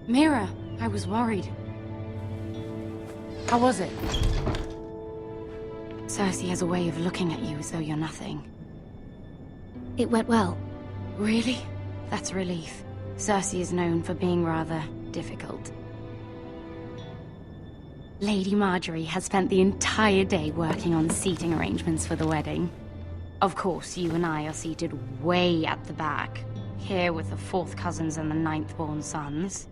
Mira, I was worried. How was it? Cersei has a way of looking at you as though you're nothing. It went well. Really? That's a relief. Cersei is known for being rather difficult. Lady Marjorie has spent the entire day working on seating arrangements for the wedding. Of course, you and I are seated way at the back, here with the 4th cousins and the 9th-born sons.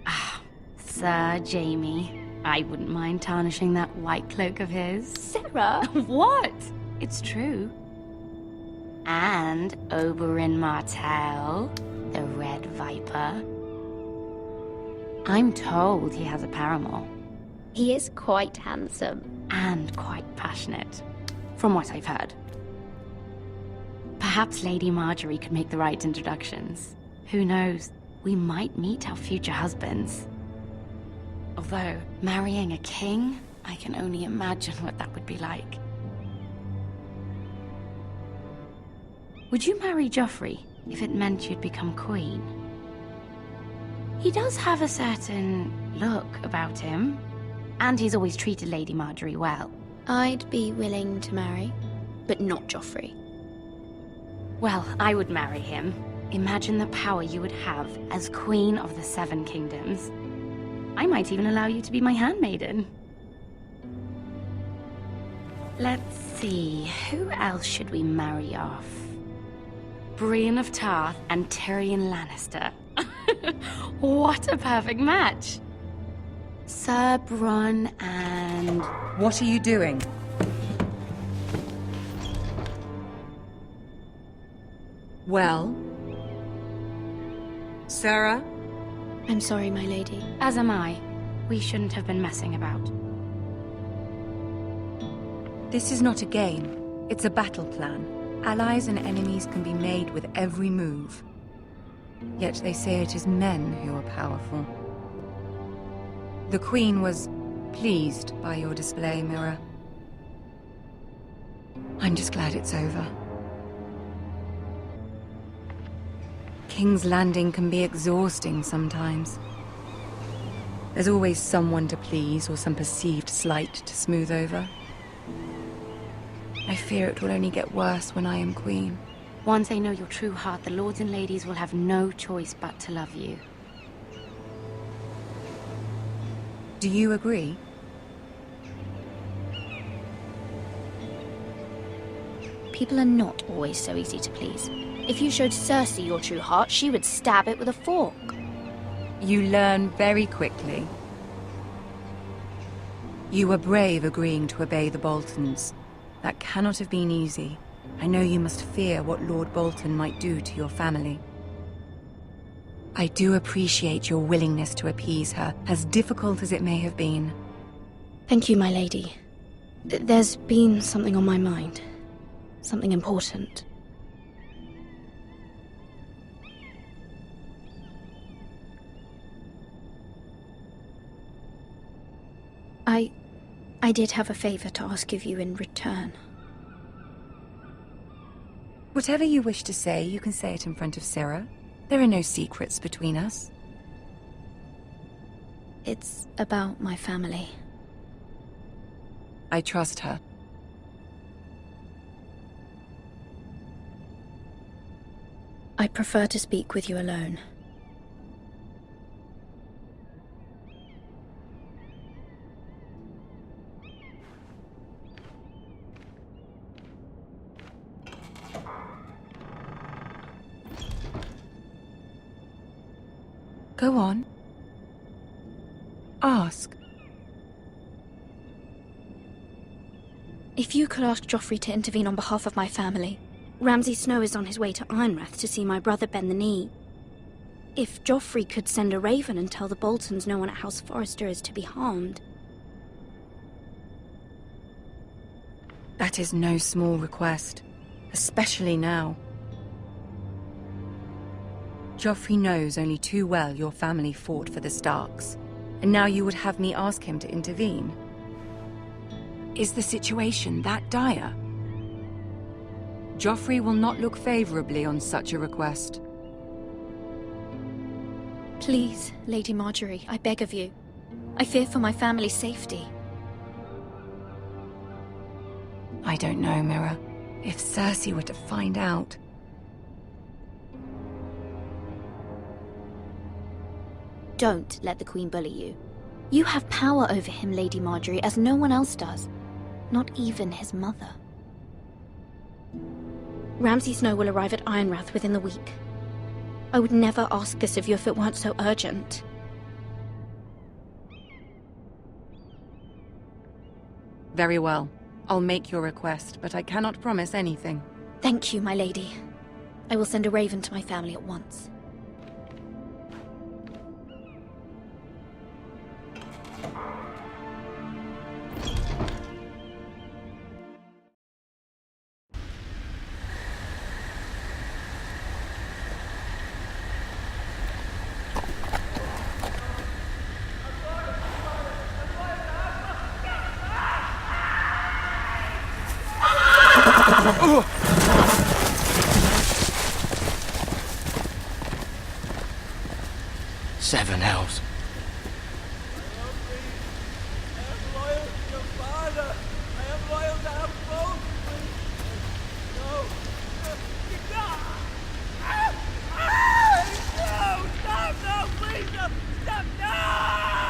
Ah, Sir Jaime. I wouldn't mind tarnishing that white cloak of his. Sarah! What? It's true. And Oberyn Martell, the Red Viper. I'm told he has a paramour. He is quite handsome. And quite passionate, from what I've heard. Perhaps Lady Marjorie could make the right introductions. Who knows? We might meet our future husbands. Although, marrying a king, I can only imagine what that would be like. Would you marry Joffrey if it meant you'd become queen? He does have a certain look about him, and he's always treated Lady Marjorie well. I'd be willing to marry, but not Joffrey. Well, I would marry him. Imagine the power you would have as Queen of the 7 Kingdoms. I might even allow you to be my handmaiden. Let's see, who else should we marry off? Brienne of Tarth and Tyrion Lannister. What a perfect match! Sir Bronn and... What are you doing? Well? Sarah? I'm sorry, my lady. As am I. We shouldn't have been messing about. This is not a game. It's a battle plan. Allies and enemies can be made with every move. Yet they say it is men who are powerful. The Queen was pleased by your display, Mira. I'm just glad it's over. King's Landing can be exhausting sometimes. There's always someone to please or some perceived slight to smooth over. I fear it will only get worse when I am queen. Once they know your true heart, the lords and ladies will have no choice but to love you. Do you agree? People are not always so easy to please. If you showed Cersei your true heart, she would stab it with a fork. You learn very quickly. You were brave agreeing to obey the Boltons. That cannot have been easy. I know you must fear what Lord Bolton might do to your family. I do appreciate your willingness to appease her, as difficult as it may have been. Thank you, my lady. There's been something on my mind. Something important. I did have a favor to ask of you in return. Whatever you wish to say, you can say it in front of Sarah. There are no secrets between us. It's about my family. I trust her. I prefer to speak with you alone. Go on. Ask. If you could ask Joffrey to intervene on behalf of my family. Ramsay Snow is on his way to Ironrath to see my brother bend the knee. If Joffrey could send a raven and tell the Boltons no one at House Forrester is to be harmed. That is no small request, especially now. Joffrey knows only too well your family fought for the Starks, and now you would have me ask him to intervene. Is the situation that dire? Joffrey will not look favorably on such a request. Please, Lady Marjorie, I beg of you. I fear for my family's safety. I don't know, Mira. If Cersei were to find out... Don't let the Queen bully you. You have power over him, Lady Marjorie, as no one else does. Not even his mother. Ramsay Snow will arrive at Ironrath within the week. I would never ask this of you if it weren't so urgent. Very well. I'll make your request, but I cannot promise anything. Thank you, my lady. I will send a raven to my family at once. Seven hells.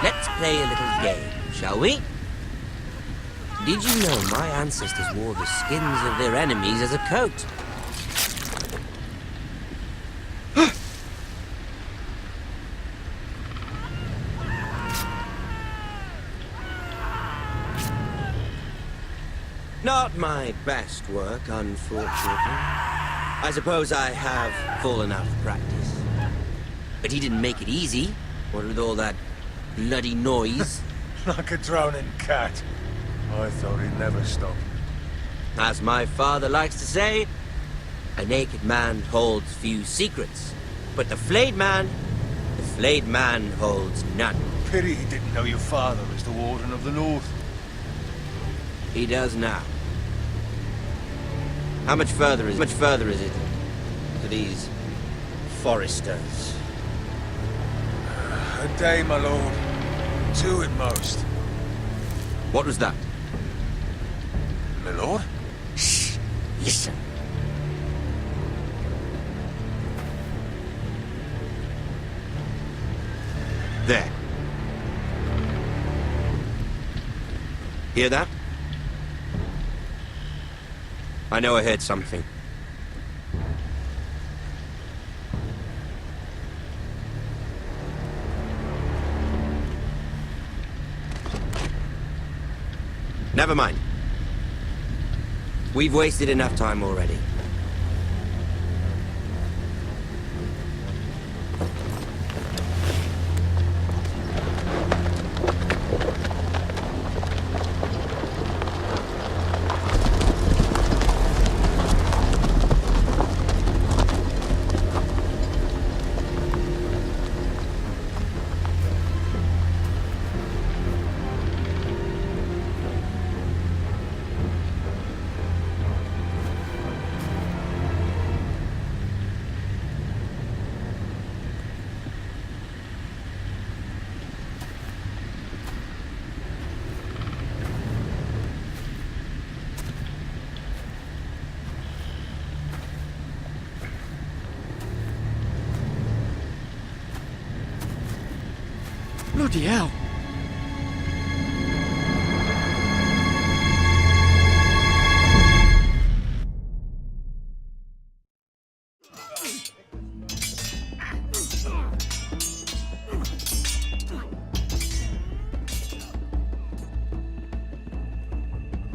Let's play a little game, shall we? Did you know my ancestors wore the skins of their enemies as a coat? Not my best work, unfortunately. I suppose I have fallen out of practice. But he didn't make it easy, what with all that bloody noise. Like a drowning cat. I thought he'd never stop. As my father likes to say, a naked man holds few secrets. But the flayed man holds none. Pity he didn't know your father was the Warden of the North. He does now. How much further is it to these Forresters? A day, my lord. 2 at most. What was that? My lord? Shh! Listen. There. Hear that? I know I heard something. Never mind. We've wasted enough time already. Bloody hell!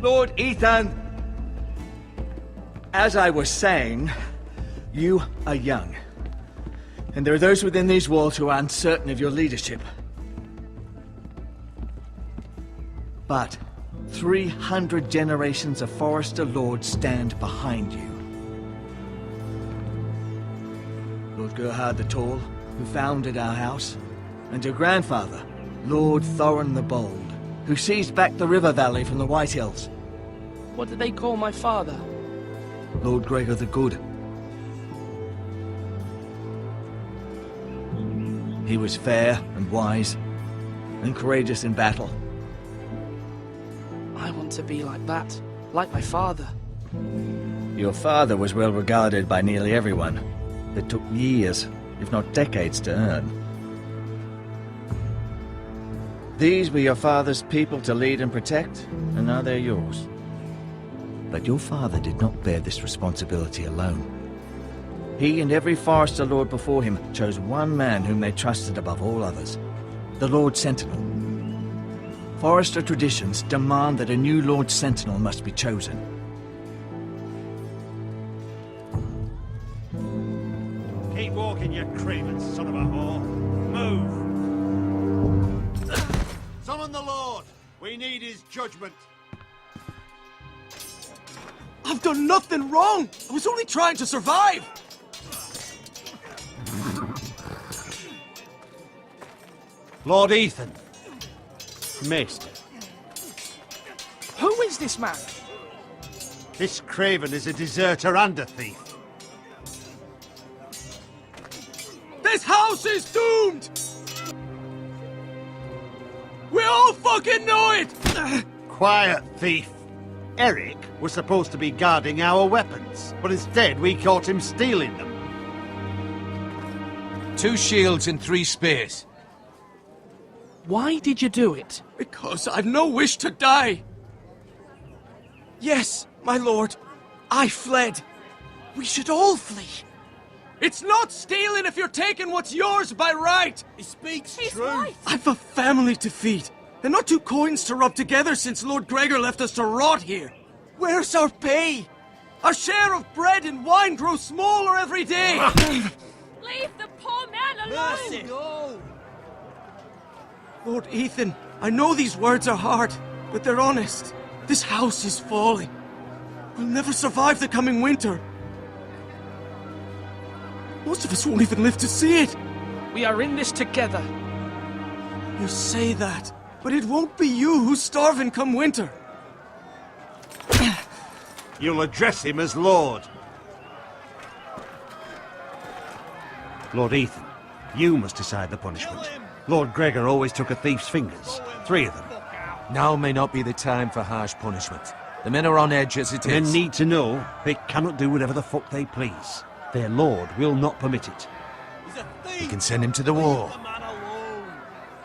Lord Ethan! As I was saying, you are young. And there are those within these walls who are uncertain of your leadership. But 300 generations of Forester Lords stand behind you. Lord Gerhard the Tall, who founded our house, and your grandfather, Lord Thorin the Bold, who seized back the river valley from the White Hills. What did they call my father? Lord Gregor the Good. He was fair and wise, and courageous in battle. I want to be like that, like my father. Your father was well regarded by nearly everyone. It took years, if not decades, to earn. These were your father's people to lead and protect, and now they're yours. But your father did not bear this responsibility alone. He and every Forester Lord before him chose one man whom they trusted above all others, the Lord Sentinel. Forester traditions demand that a new Lord Sentinel must be chosen. Keep walking, you craven son of a whore. Move! Summon the Lord! We need his judgment. I've done nothing wrong! I was only trying to survive! Lord Ethan. Maester. Who is this man? This craven is a deserter and a thief. This house is doomed! We all fucking know it! Quiet, thief. Eric was supposed to be guarding our weapons, but instead we caught him stealing them. 2 shields and 3 spears. Why did you do it? Because I've no wish to die. Yes, my lord, I fled. We should all flee. It's not stealing if you're taking what's yours by right. He speaks truth. I've a family to feed, and not 2 coins to rub together since Lord Gregor left us to rot here. Where's our pay? Our share of bread and wine grows smaller every day. Leave the poor man alone! Mercy. No. Lord Ethan, I know these words are hard, but they're honest. This house is falling. We'll never survive the coming winter. Most of us won't even live to see it. We are in this together. You say that, but it won't be you who's starving come winter. You'll address him as Lord. Lord Ethan, you must decide the punishment. Lord Gregor always took a thief's fingers. 3 of them. Now may not be the time for harsh punishment. The men are on edge as it Men is. need to know they cannot do whatever the fuck they please. Their lord will not permit it. We can send him to the war.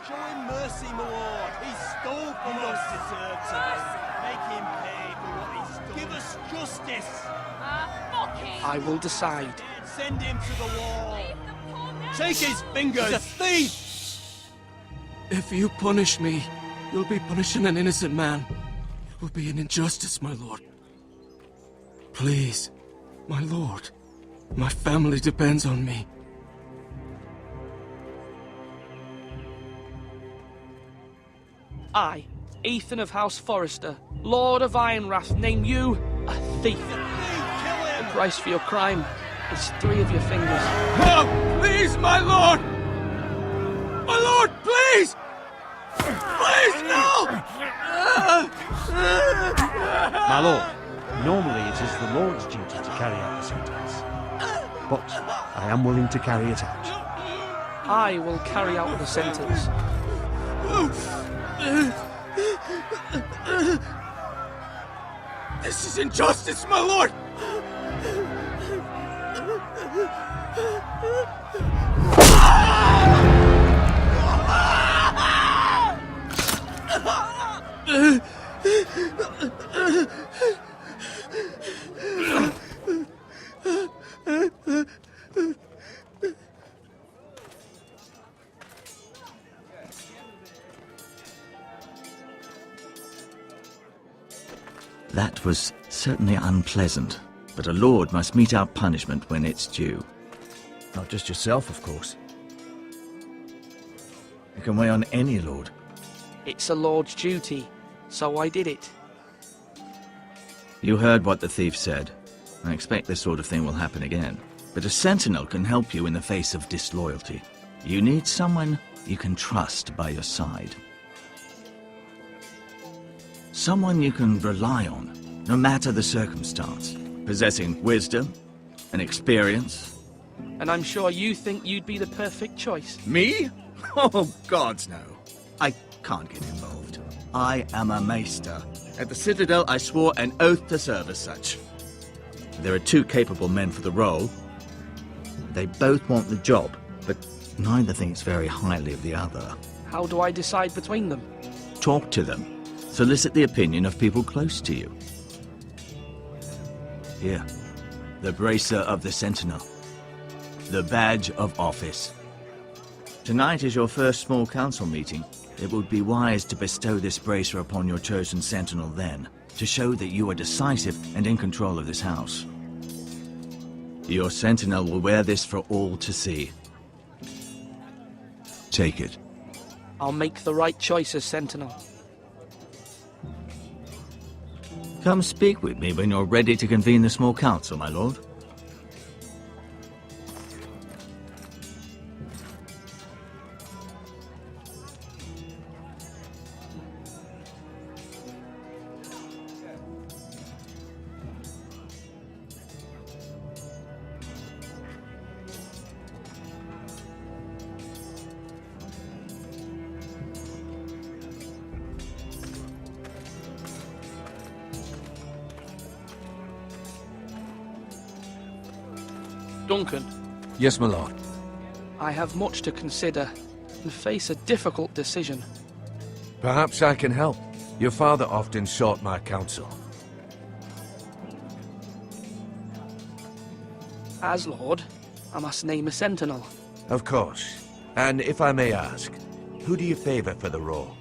Show him mercy, my lord. He stole from us. Deserves it. Make him pay for what he stole. Give us justice. I will decide. Send him to the wall. Take his fingers. He's a thief. If you punish me, you'll be punishing an innocent man. It will be an injustice, my lord. Please, my lord. My family depends on me. I, Ethan of House Forester, Lord of Ironwrath, name you a thief. The price for your crime is 3 of your fingers. No! Please, my lord! My lord, please! Please, no! My lord, normally it is the Lord's duty to carry out the sentence. But I am willing to carry it out. I will carry out the sentence. This is injustice, my lord! That was certainly unpleasant, but a lord must mete out punishment when it's due. Not just yourself, of course. You can weigh on any lord. It's a lord's duty, so I did it. You heard what the thief said. I expect this sort of thing will happen again. But a sentinel can help you in the face of disloyalty. You need someone you can trust by your side. Someone you can rely on, no matter the circumstance. Possessing wisdom and experience. And I'm sure you think you'd be the perfect choice. Me? Oh, gods no. I can't get involved. I am a maester. At the Citadel, I swore an oath to serve as such. There are two capable men for the role. They both want the job, but neither thinks very highly of the other. How do I decide between them? Talk to them. Solicit the opinion of people close to you. Here, the bracer of the Sentinel. The badge of office. Tonight is your first small council meeting. It would be wise to bestow this bracer upon your chosen Sentinel then, to show that you are decisive and in control of this house. Your Sentinel will wear this for all to see. Take it. I'll make the right choice as Sentinel. Come speak with me when you're ready to convene the small council, my lord. Duncan. Yes, my lord. I have much to consider and face a difficult decision. Perhaps I can help. Your father often sought my counsel. As Lord, I must name a sentinel. Of course. And if I may ask, who do you favor for the role?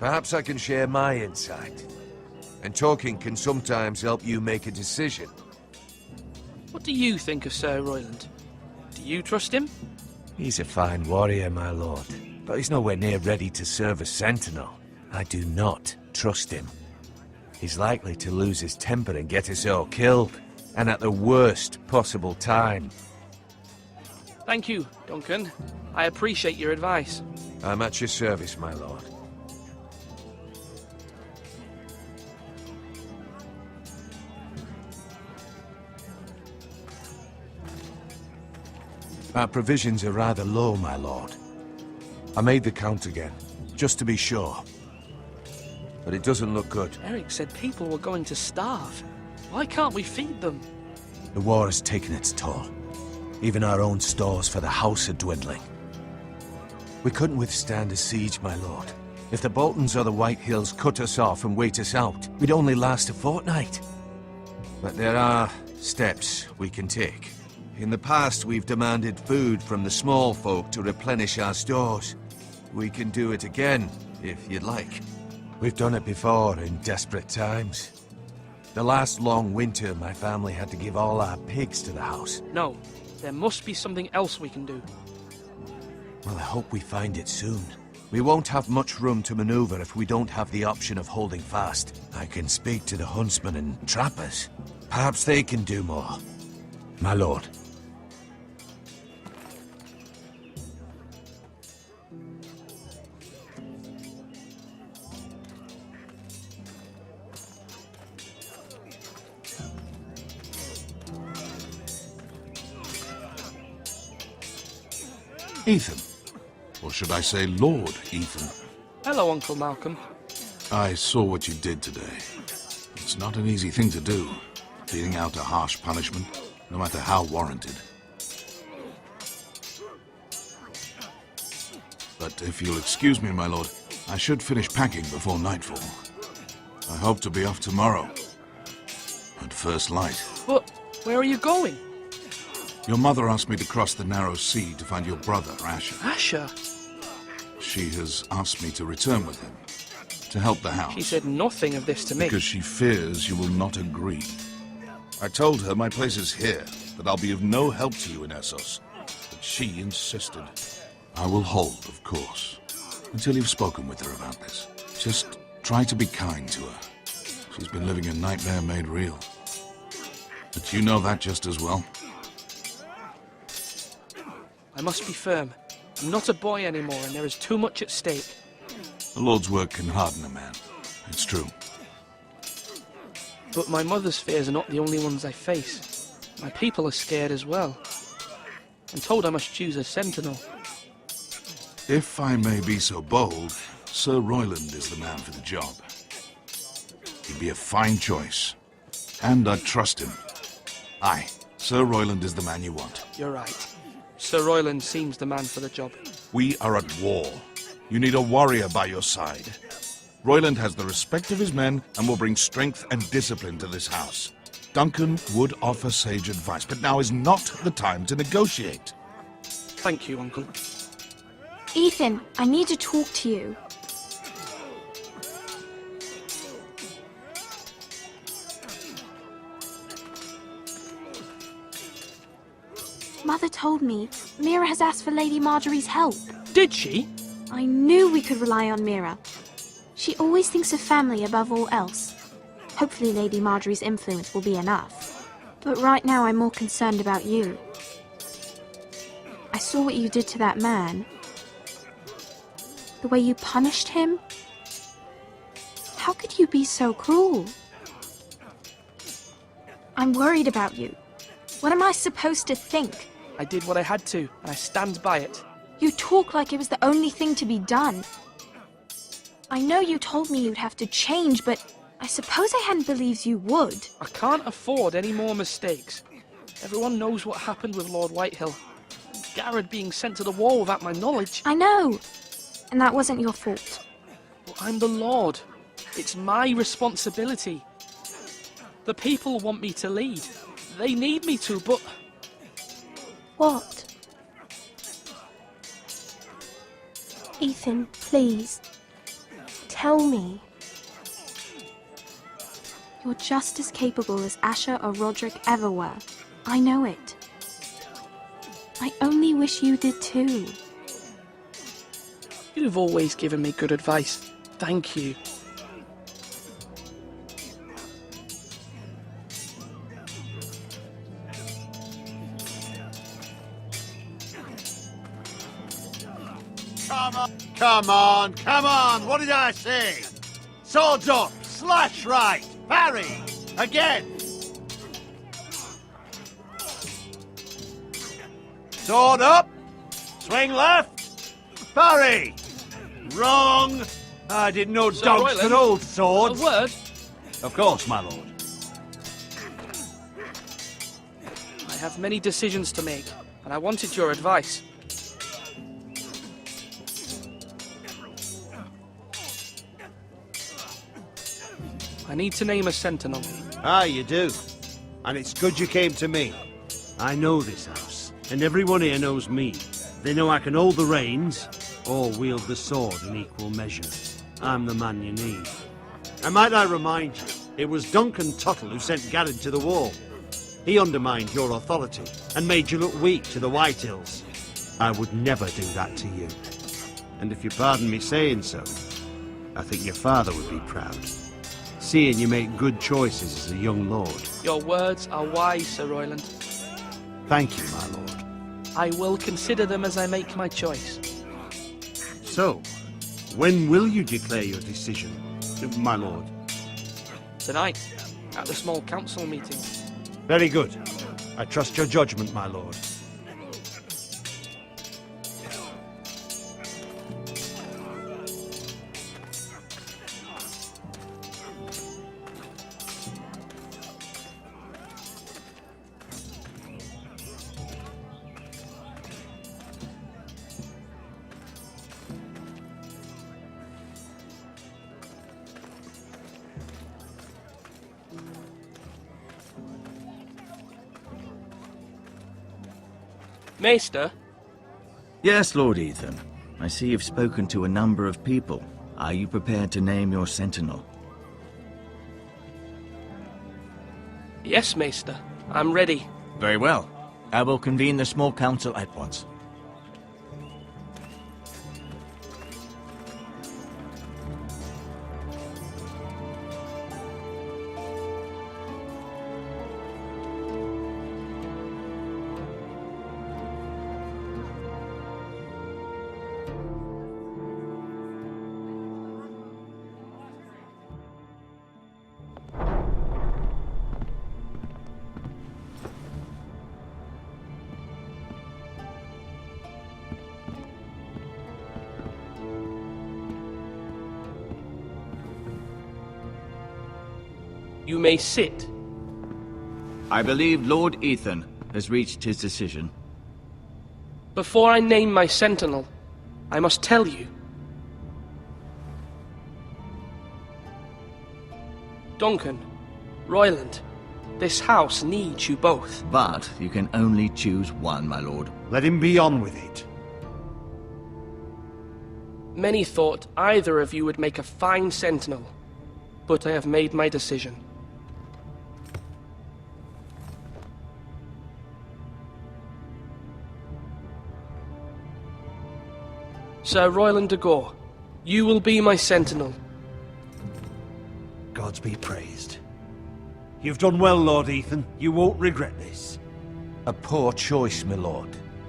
Perhaps I can share my insight. And talking can sometimes help you make a decision. What do you think of Sir Royland? Do you trust him? He's a fine warrior, my lord. But he's nowhere near ready to serve as sentinel. I do not trust him. He's likely to lose his temper and get us all killed. And at the worst possible time. Thank you, Duncan. I appreciate your advice. I'm at your service, my lord. Our provisions are rather low, my lord. I made the count again, just to be sure. But it doesn't look good. Eric said people were going to starve. Why can't we feed them? The war has taken its toll. Even our own stores for the house are dwindling. We couldn't withstand a siege, my lord. If the Boltons or the White Hills cut us off and wait us out, we'd only last a fortnight. But there are steps we can take. In the past, we've demanded food from the small folk to replenish our stores. We can do it again, if you'd like. We've done it before in desperate times. The last long winter, my family had to give all our pigs to the house. No, there must be something else we can do. Well, I hope we find it soon. We won't have much room to maneuver if we don't have the option of holding fast. I can speak to the huntsmen and trappers. Perhaps they can do more. My lord. Ethan. Or should I say Lord Ethan? Hello, Uncle Malcolm. I saw what you did today. It's not an easy thing to do, dealing out a harsh punishment, no matter how warranted. But if you'll excuse me, my lord, I should finish packing before nightfall. I hope to be off tomorrow. At first light. But where are you going? Your mother asked me to cross the narrow sea to find your brother, Asher. Asher? She has asked me to return with him, to help the house. She said nothing of this to me. Because she fears you will not agree. I told her my place is here, that I'll be of no help to you in Essos. But she insisted. I will hold, of course, until you've spoken with her about this. Just try to be kind to her. She's been living a nightmare made real. But you know that just as well. I must be firm. I'm not a boy anymore, and there is too much at stake. The Lord's work can harden a man. It's true. But my mother's fears are not the only ones I face. My people are scared as well. I'm told I must choose a sentinel. If I may be so bold, Sir Royland is the man for the job. He'd be a fine choice. And I trust him. Aye, Sir Royland is the man you want. You're right. Sir Royland seems the man for the job. We are at war. You need a warrior by your side. Royland has the respect of his men and will bring strength and discipline to this house. Duncan would offer sage advice, but now is not the time to negotiate. Thank you, Uncle. Ethan, I need to talk to you. Mother told me Mira has asked for Lady Marjorie's help. Did she? I knew we could rely on Mira. She always thinks of family above all else. Hopefully Lady Marjorie's influence will be enough. But right now I'm more concerned about you. I saw what you did to that man. The way you punished him. How could you be so cruel? I'm worried about you. What am I supposed to think? I did what I had to, and I stand by it. You talk like it was the only thing to be done. I know you told me you'd have to change, but I suppose I hadn't believed you would. I can't afford any more mistakes. Everyone knows what happened with Lord Whitehill. Garrett being sent to the war without my knowledge. I know. And that wasn't your fault. But I'm the Lord. It's my responsibility. The people want me to lead. They need me to, but... What? Ethan, please. Tell me. You're just as capable as Asher or Roderick ever were. I know it. I only wish you did too. You've always given me good advice. Thank you. Come on! What did I say? Swords up! Slash right! Parry! Again! Sword up! Swing left! Parry! Wrong! I didn't know dogs could hold swords. A word? Of course, my lord. I have many decisions to make, and I wanted your advice. I need to name a sentinel. Ah, you do. And it's good you came to me. I know this house, and everyone here knows me. They know I can hold the reins, or wield the sword in equal measure. I'm the man you need. And might I remind you, it was Duncan Tuttle who sent Garrett to the wall. He undermined your authority, and made you look weak to the Whitehills. I would never do that to you. And if you pardon me saying so, I think your father would be proud. Seeing you make good choices as a young lord. Your words are wise, Sir Royland. Thank you, my lord. I will consider them as I make my choice. So, when will you declare your decision, my lord? Tonight, at the small council meeting. Very good. I trust your judgment, my lord. Maester? Yes, Lord Ethan. I see you've spoken to a number of people. Are you prepared to name your sentinel? Yes, Maester. I'm ready. Very well. I will convene the small council at once. You may sit. I believe Lord Ethan has reached his decision. Before I name my sentinel, I must tell you. Duncan, Royland, this house needs you both. But you can only choose one, my lord. Let him be on with it. Many thought either of you would make a fine sentinel, but I have made my decision. Sir Royland de Gore, you will be my sentinel. Gods be praised. You've done well, Lord Ethan. You won't regret this. A poor choice, my lord.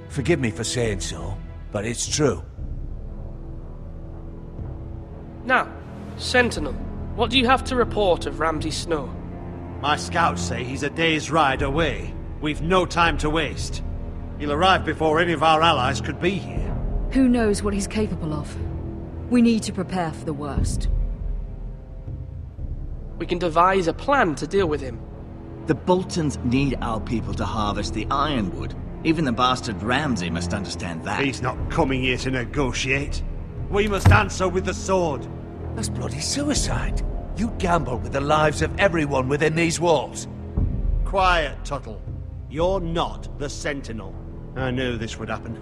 Forgive me for saying so, but it's true. Now, sentinel, what do you have to report of Ramsay Snow? My scouts say he's a day's ride away. We've no time to waste. He'll arrive before any of our allies could be here. Who knows what he's capable of? We need to prepare for the worst. We can devise a plan to deal with him. The Boltons need our people to harvest the ironwood. Even the bastard Ramsay must understand that. He's not coming here to negotiate. We must answer with the sword. That's bloody suicide. You gamble with the lives of everyone within these walls. Quiet, Tuttle. You're not the Sentinel. I knew this would happen.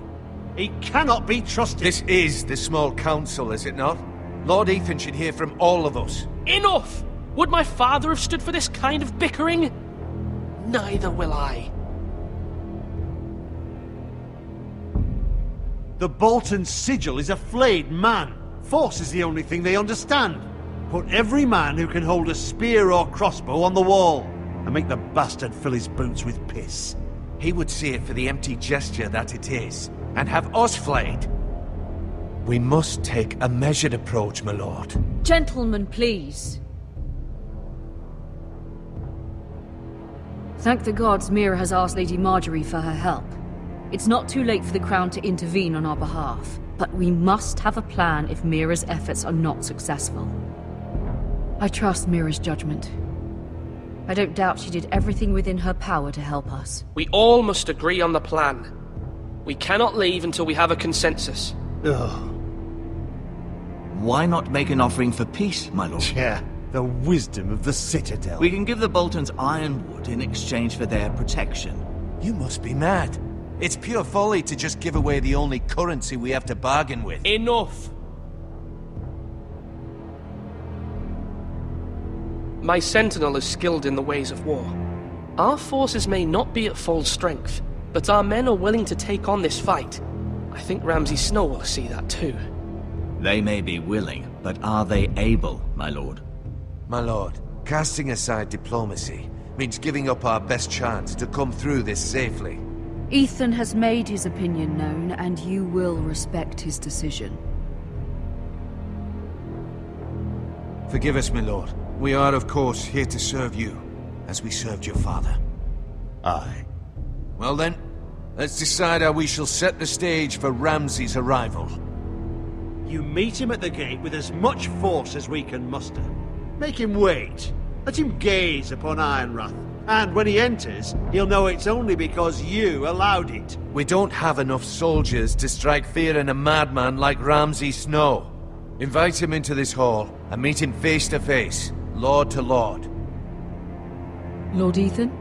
He cannot be trusted. This is the small council, is it not? Lord Ethan should hear from all of us. Enough! Would my father have stood for this kind of bickering? Neither will I. The Bolton sigil is a flayed man. Force is the only thing they understand. Put every man who can hold a spear or crossbow on the wall, and make the bastard fill his boots with piss. He would see it for the empty gesture that it is, and have us flayed. We must take a measured approach, my lord. Gentlemen, please. Thank the gods Mira has asked Lady Marjorie for her help. It's not too late for the Crown to intervene on our behalf, but we must have a plan if Mira's efforts are not successful. I trust Mira's judgment. I don't doubt she did everything within her power to help us. We all must agree on the plan. We cannot leave until we have a consensus. Ugh. Why not make an offering for peace, my lord? Yeah, the wisdom of the Citadel. We can give the Boltons ironwood in exchange for their protection. You must be mad. It's pure folly to just give away the only currency we have to bargain with. Enough! My sentinel is skilled in the ways of war. Our forces may not be at full strength, but our men are willing to take on this fight. I think Ramsay Snow will see that too. They may be willing, but are they able, my lord? My lord, casting aside diplomacy means giving up our best chance to come through this safely. Ethan has made his opinion known, and you will respect his decision. Forgive us, my lord. We are, of course, here to serve you, as we served your father. Aye. Well then, let's decide how we shall set the stage for Ramsay's arrival. You meet him at the gate with as much force as we can muster. Make him wait. Let him gaze upon Ironrath. And when he enters, he'll know it's only because you allowed it. We don't have enough soldiers to strike fear in a madman like Ramsay Snow. Invite him into this hall, and meet him face to face, lord to lord. Lord Ethan?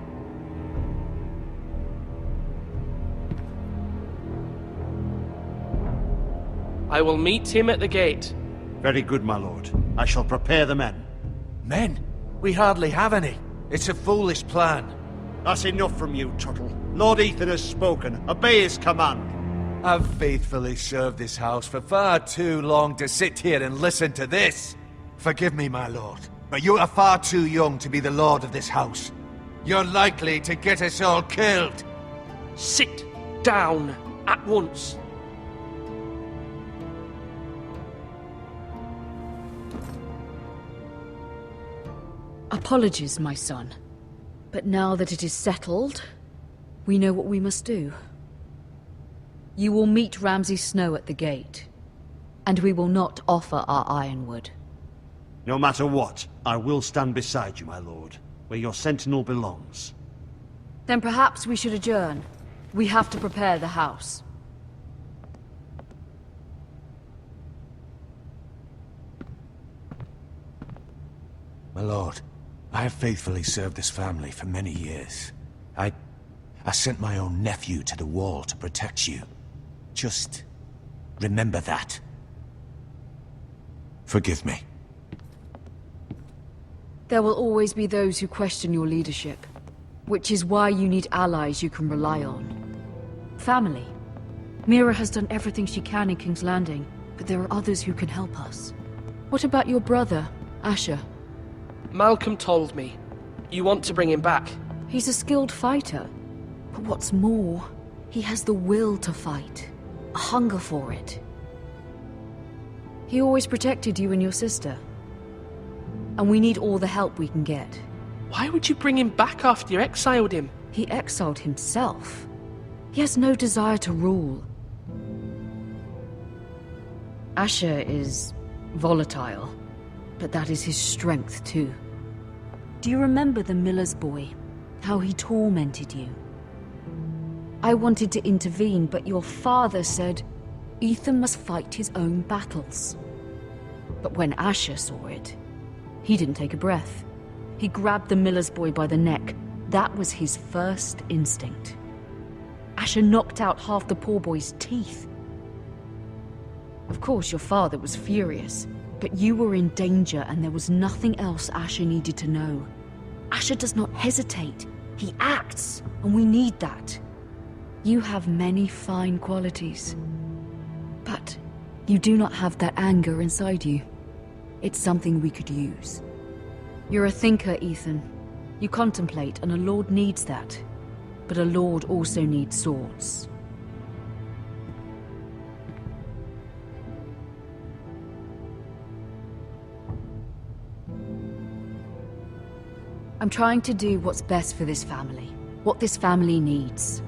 I will meet him at the gate. Very good, my lord. I shall prepare the men. Men? We hardly have any. It's a foolish plan. That's enough from you, Tuttle. Lord Ethan has spoken. Obey his command. I've faithfully served this house for far too long to sit here and listen to this. Forgive me, my lord, but you are far too young to be the lord of this house. You're likely to get us all killed. Sit down at once. Apologies, my son. But now that it is settled, we know what we must do. You will meet Ramsay Snow at the gate, and we will not offer our ironwood. No matter what, I will stand beside you, my lord, where your sentinel belongs. Then perhaps we should adjourn. We have to prepare the house. My lord, I have faithfully served this family for many years. I sent my own nephew to the wall to protect you. Just remember that. Forgive me. There will always be those who question your leadership, which is why you need allies you can rely on. Family. Mira has done everything she can in King's Landing, but there are others who can help us. What about your brother, Asher? Malcolm told me. You want to bring him back? He's a skilled fighter. But what's more, he has the will to fight. A hunger for it. He always protected you and your sister. And we need all the help we can get. Why would you bring him back after you exiled him? He exiled himself. He has no desire to rule. Asher is volatile, but that is his strength too. Do you remember the miller's boy? How he tormented you? I wanted to intervene, but your father said Ethan must fight his own battles. But when Asher saw it, he didn't take a breath. He grabbed the miller's boy by the neck. That was his first instinct. Asher knocked out half the poor boy's teeth. Of course, your father was furious, but you were in danger and there was nothing else Asher needed to know. Asher does not hesitate. He acts, and we need that. You have many fine qualities, but you do not have that anger inside you. It's something we could use. You're a thinker, Ethan. You contemplate, and a lord needs that. But a lord also needs swords. I'm trying to do what's best for this family. What this family needs.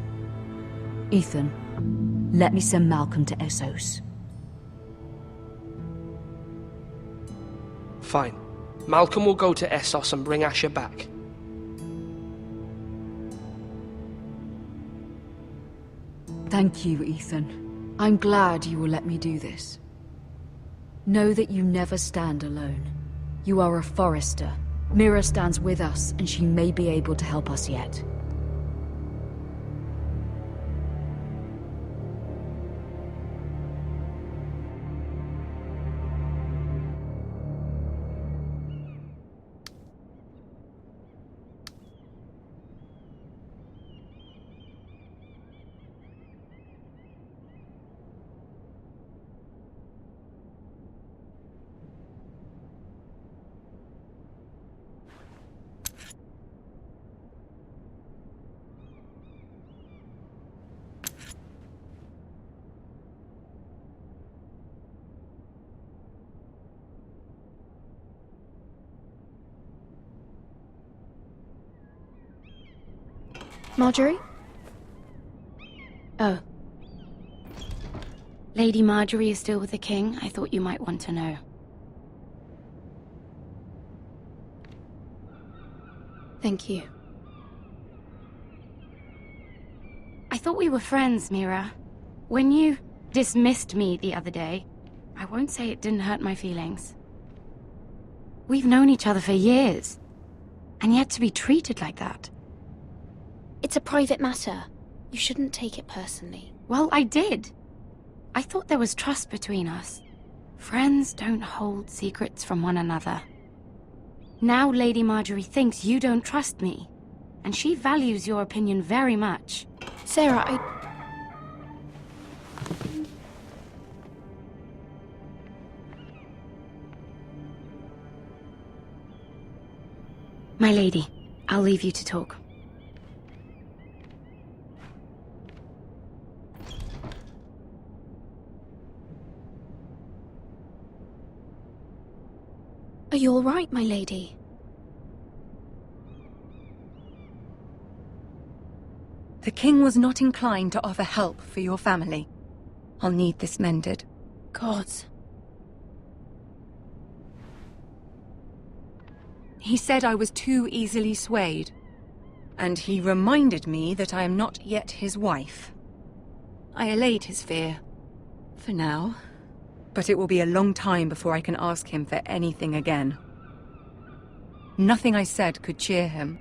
Ethan, let me send Malcolm to Essos. Fine. Malcolm will go to Essos and bring Asher back. Thank you, Ethan. I'm glad you will let me do this. Know that you never stand alone. You are a Forester. Mira stands with us, and she may be able to help us yet. Marjorie? Oh. Lady Marjorie is still with the king? I thought you might want to know. Thank you. I thought we were friends, Mira. When you dismissed me the other day, I won't say it didn't hurt my feelings. We've known each other for years, and yet to be treated like that. It's a private matter. You shouldn't take it personally. Well, I did. I thought there was trust between us. Friends don't hold secrets from one another. Now Lady Marjorie thinks you don't trust me, and she values your opinion very much. Sarah, My lady, I'll leave you to talk. Are you all right, my lady? The king was not inclined to offer help for your family. I'll need this mended. Gods. He said I was too easily swayed. And he reminded me that I am not yet his wife. I allayed his fear. For now. But it will be a long time before I can ask him for anything again. Nothing I said could cheer him.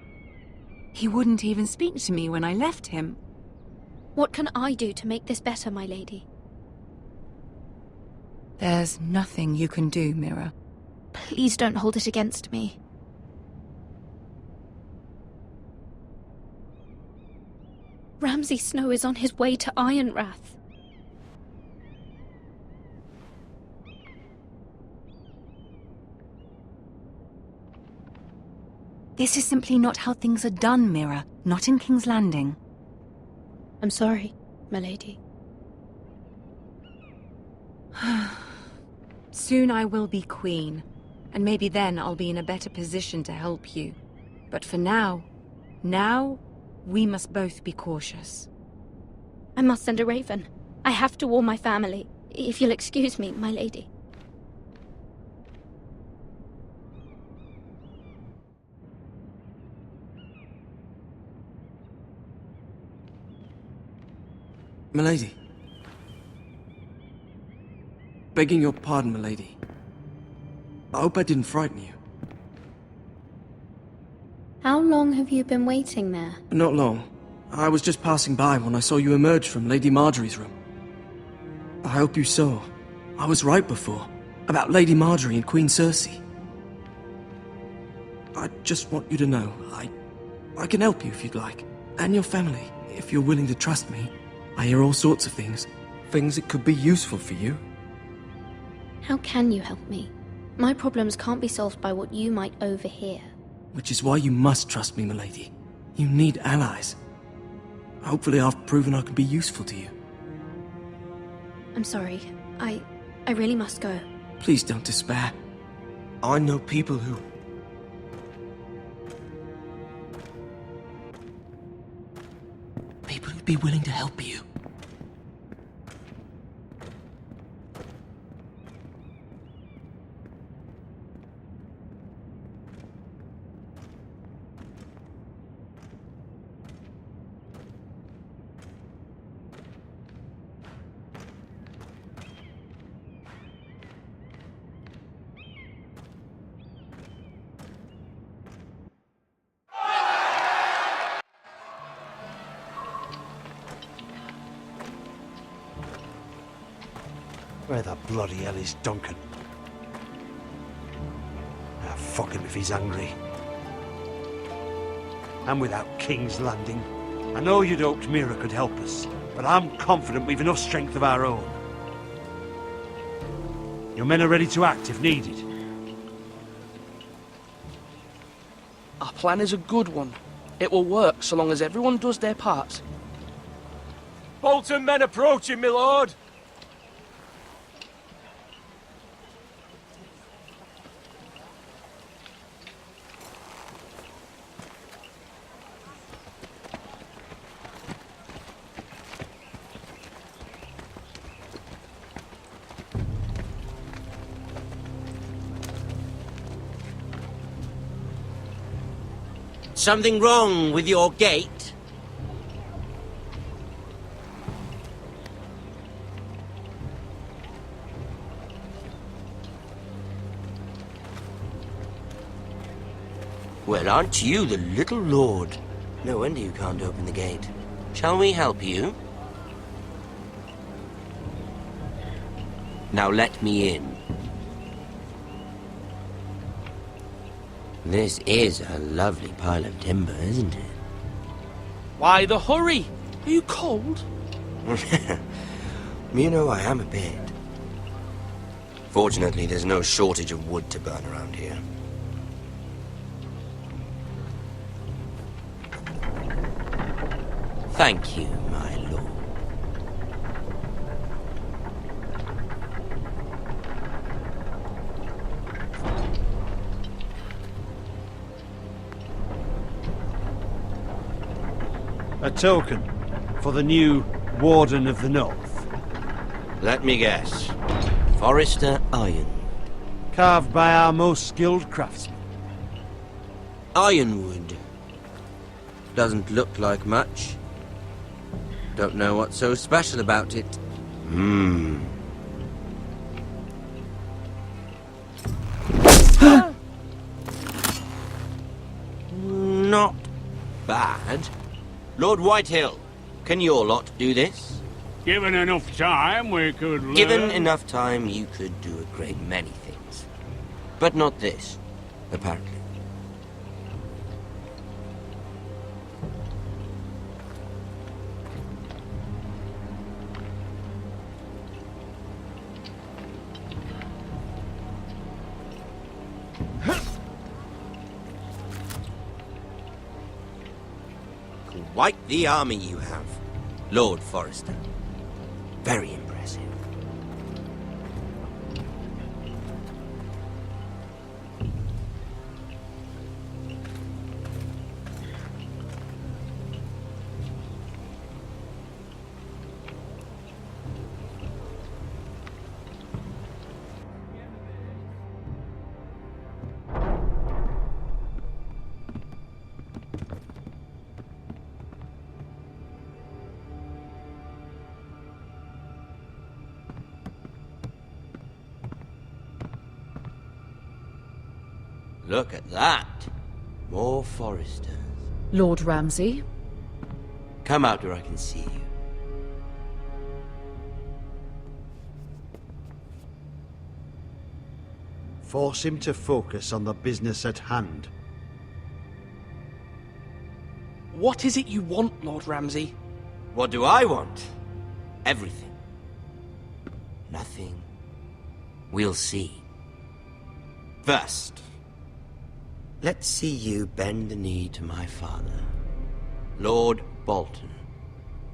He wouldn't even speak to me when I left him. What can I do to make this better, my lady? There's nothing you can do, Mira. Please don't hold it against me. Ramsay Snow is on his way to Ironrath. This is simply not how things are done, Mira. Not in King's Landing. I'm sorry, my lady. Soon I will be queen, and maybe then I'll be in a better position to help you. But for now, we must both be cautious. I must send a raven. I have to warn my family. If you'll excuse me, my lady. Milady. Begging your pardon, milady. I hope I didn't frighten you. How long have you been waiting there? Not long. I was just passing by when I saw you emerge from Lady Marjorie's room. I hope you saw. I was right before. About Lady Marjorie and Queen Cersei. I just want you to know, I can help you if you'd like. And your family, if you're willing to trust me. I hear all sorts of things. Things that could be useful for you. How can you help me? My problems can't be solved by what you might overhear. Which is why you must trust me, milady. You need allies. Hopefully I've proven I can be useful to you. I'm sorry. I really must go. Please don't despair. I know people who... People who'd be willing to help you. Where the bloody hell is Duncan? Ah, fuck him if he's hungry. And without King's Landing, I know you'd hoped Mira could help us, but I'm confident we've enough strength of our own. Your men are ready to act if needed. Our plan is a good one. It will work so long as everyone does their part. Bolton men approaching, my lord! Something wrong with your gate? Well, aren't you the little lord? No wonder you can't open the gate. Shall we help you? Now let me in. This is a lovely pile of timber, isn't it? Why the hurry? Are you cold? You know, I am a bit. Fortunately, there's no shortage of wood to burn around here. Thank you, my lord. A token for the new Warden of the North. Let me guess. Forrester Iron. Carved by our most skilled craftsmen. Ironwood. Doesn't look like much. Don't know what's so special about it. Not bad. Lord Whitehill, can your lot do this? Given enough time, we could learn. Given enough time, you could do a great many things. But not this, apparently. Quite the army you have, Lord Forrester. Very impressive. Look at that. More Forresters. Lord Ramsay? Come out where I can see you. Force him to focus on the business at hand. What is it you want, Lord Ramsay? What do I want? Everything. Nothing. We'll see. First, let's see you bend the knee to my father, Lord Bolton,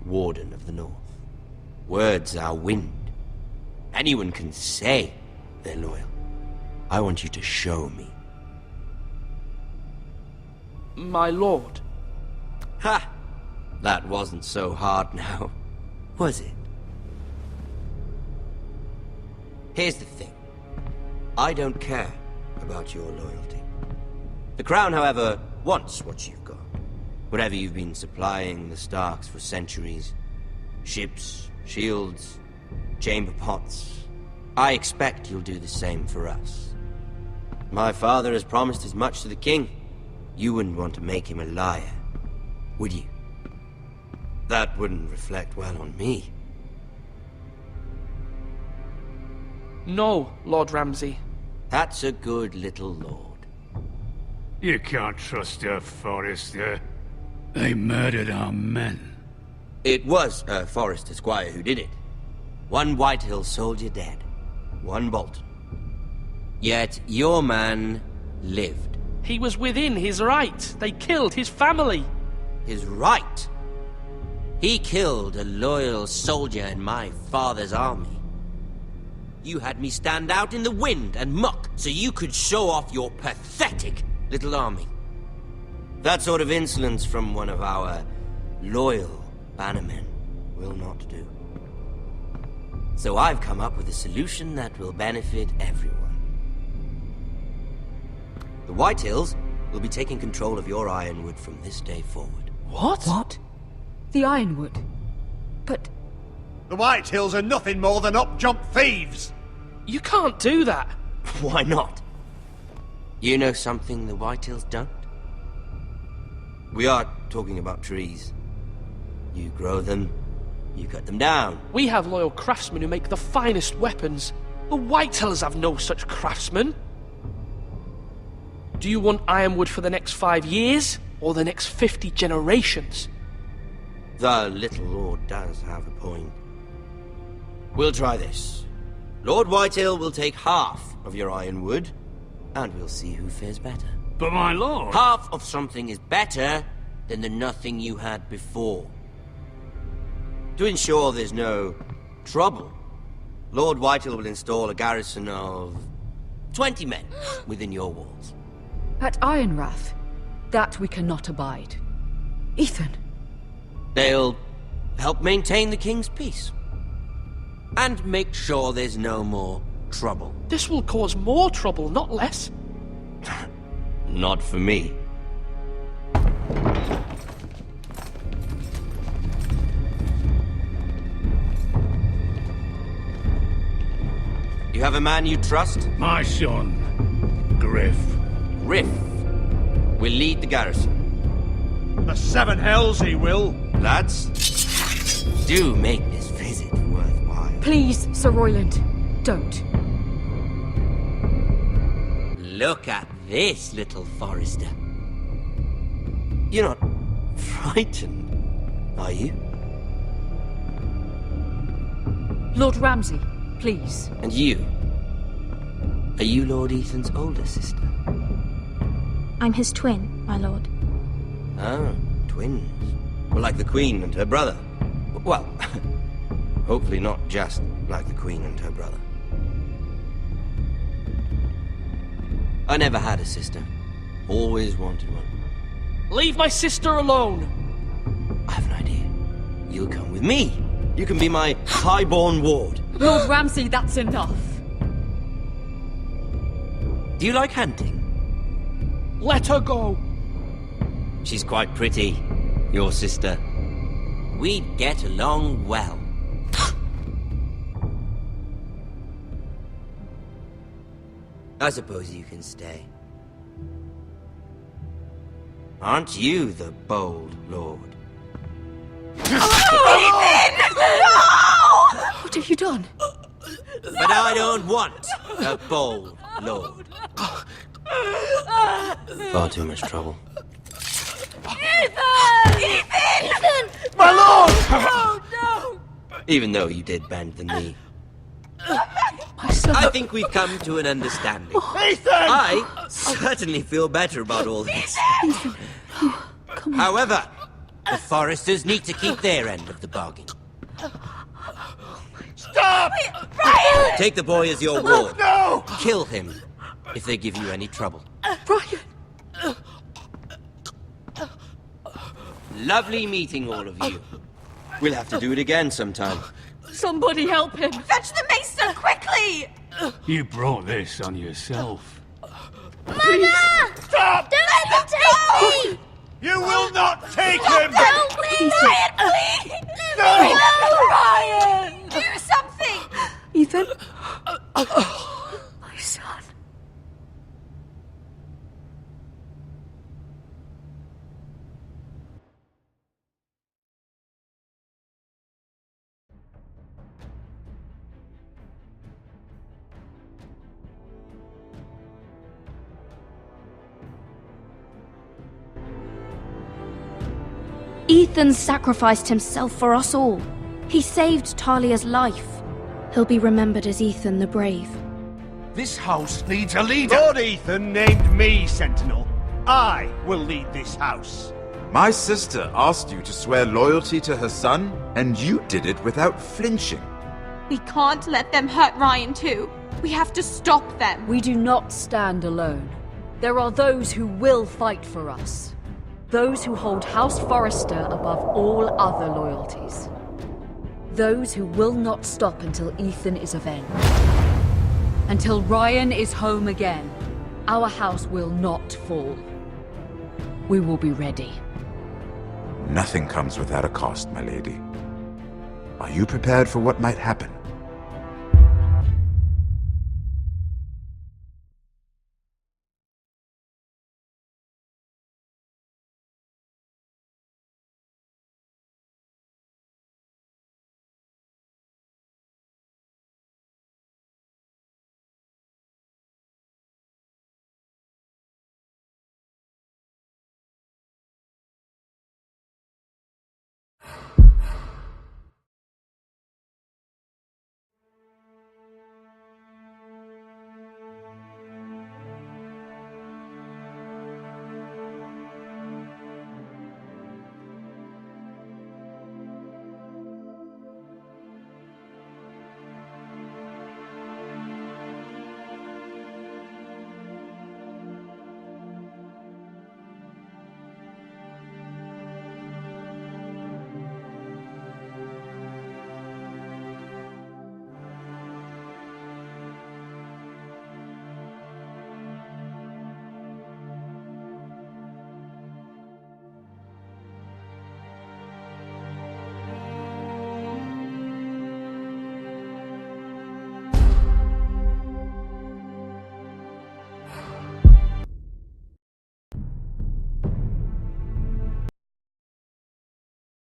Warden of the North. Words are wind. Anyone can say they're loyal. I want you to show me. My lord. Ha! That wasn't so hard now, was it? Here's the thing. I don't care about your loyalty. The Crown, however, wants what you've got. Whatever you've been supplying the Starks for centuries. Ships, shields, chamber pots. I expect you'll do the same for us. My father has promised as much to the king. You wouldn't want to make him a liar, would you? That wouldn't reflect well on me. No, Lord Ramsay. That's a good little lord. You can't trust her, Forrester. They murdered our men. It was a Forrester squire who did it. One Whitehill soldier dead. One Bolton. Yet your man lived. He was within his right. They killed his family. His right? He killed a loyal soldier in my father's army. You had me stand out in the wind and muck so you could show off your pathetic little army. That sort of insolence from one of our loyal bannermen will not do. So I've come up with a solution that will benefit everyone. The Whitehills will be taking control of your ironwood from this day forward. What? What? The Ironwood? But... The Whitehills are nothing more than up-jump thieves! You can't do that! Why not? You know something the Whitehills don't? We are talking about trees. You grow them, you cut them down. We have loyal craftsmen who make the finest weapons. The Whitehillers have no such craftsmen. Do you want ironwood for the next 5 years, or the next 50 generations? The little lord does have a point. We'll try this. Lord Whitehill will take half of your ironwood, and we'll see who fares better. But my lord... Half of something is better than the nothing you had before. To ensure there's no trouble, Lord Whitehill will install a garrison of 20 men within your walls. At Ironrath, that we cannot abide. Ethan. They'll help maintain the king's peace. And make sure there's no more trouble. This will cause more trouble, not less. Not for me. You have a man you trust? My son, Griff. Griff will lead the garrison. The seven hells he will. Lads, do make this visit worthwhile. Please, Sir Royland, don't. Look at this, little Forester. You're not frightened, are you? Lord Ramsay, please. And you? Are you Lord Ethan's older sister? I'm his twin, my lord. Ah, twins. Well, like the Queen and her brother. Well, hopefully not just like the Queen and her brother. I never had a sister. Always wanted one. Leave my sister alone! I have an idea. You'll come with me. You can be my highborn ward. Lord Ramsay, that's enough. Do you like hunting? Let her go! She's quite pretty, your sister. We'd get along well. I suppose you can stay. Aren't you the bold lord? What have you done? But I don't want a bold lord. Far too much trouble. Ethan! Ethan! My lord! Oh, no! Even though you did bend the knee. My son. I think we've come to an understanding. Ethan! I certainly feel better about all this. Ethan. Oh, come on. However, the Foresters need to keep their end of the bargain. Stop! Brian! Take the boy as your ward. No! Kill him if they give you any trouble. Brian! Lovely meeting all of you. We'll have to do it again sometime. Somebody help him! Fetch the maester, quickly! You brought this on yourself. Mama! Stop! Don't let him take me! You will not take Stop, him! don't, please! Brian, please! Let No! me go! Brian! Do something! Ethan? My son. Ethan sacrificed himself for us all. He saved Talia's life. He'll be remembered as Ethan the Brave. This house needs a leader. Lord Ethan named me Sentinel. I will lead this house. My sister asked you to swear loyalty to her son, and you did it without flinching. We can't let them hurt Ryan too. We have to stop them. We do not stand alone. There are those who will fight for us. Those who hold House Forrester above all other loyalties. Those who will not stop until Ethan is avenged. Until Ryan is home again, our house will not fall. We will be ready. Nothing comes without a cost, my lady. Are you prepared for what might happen?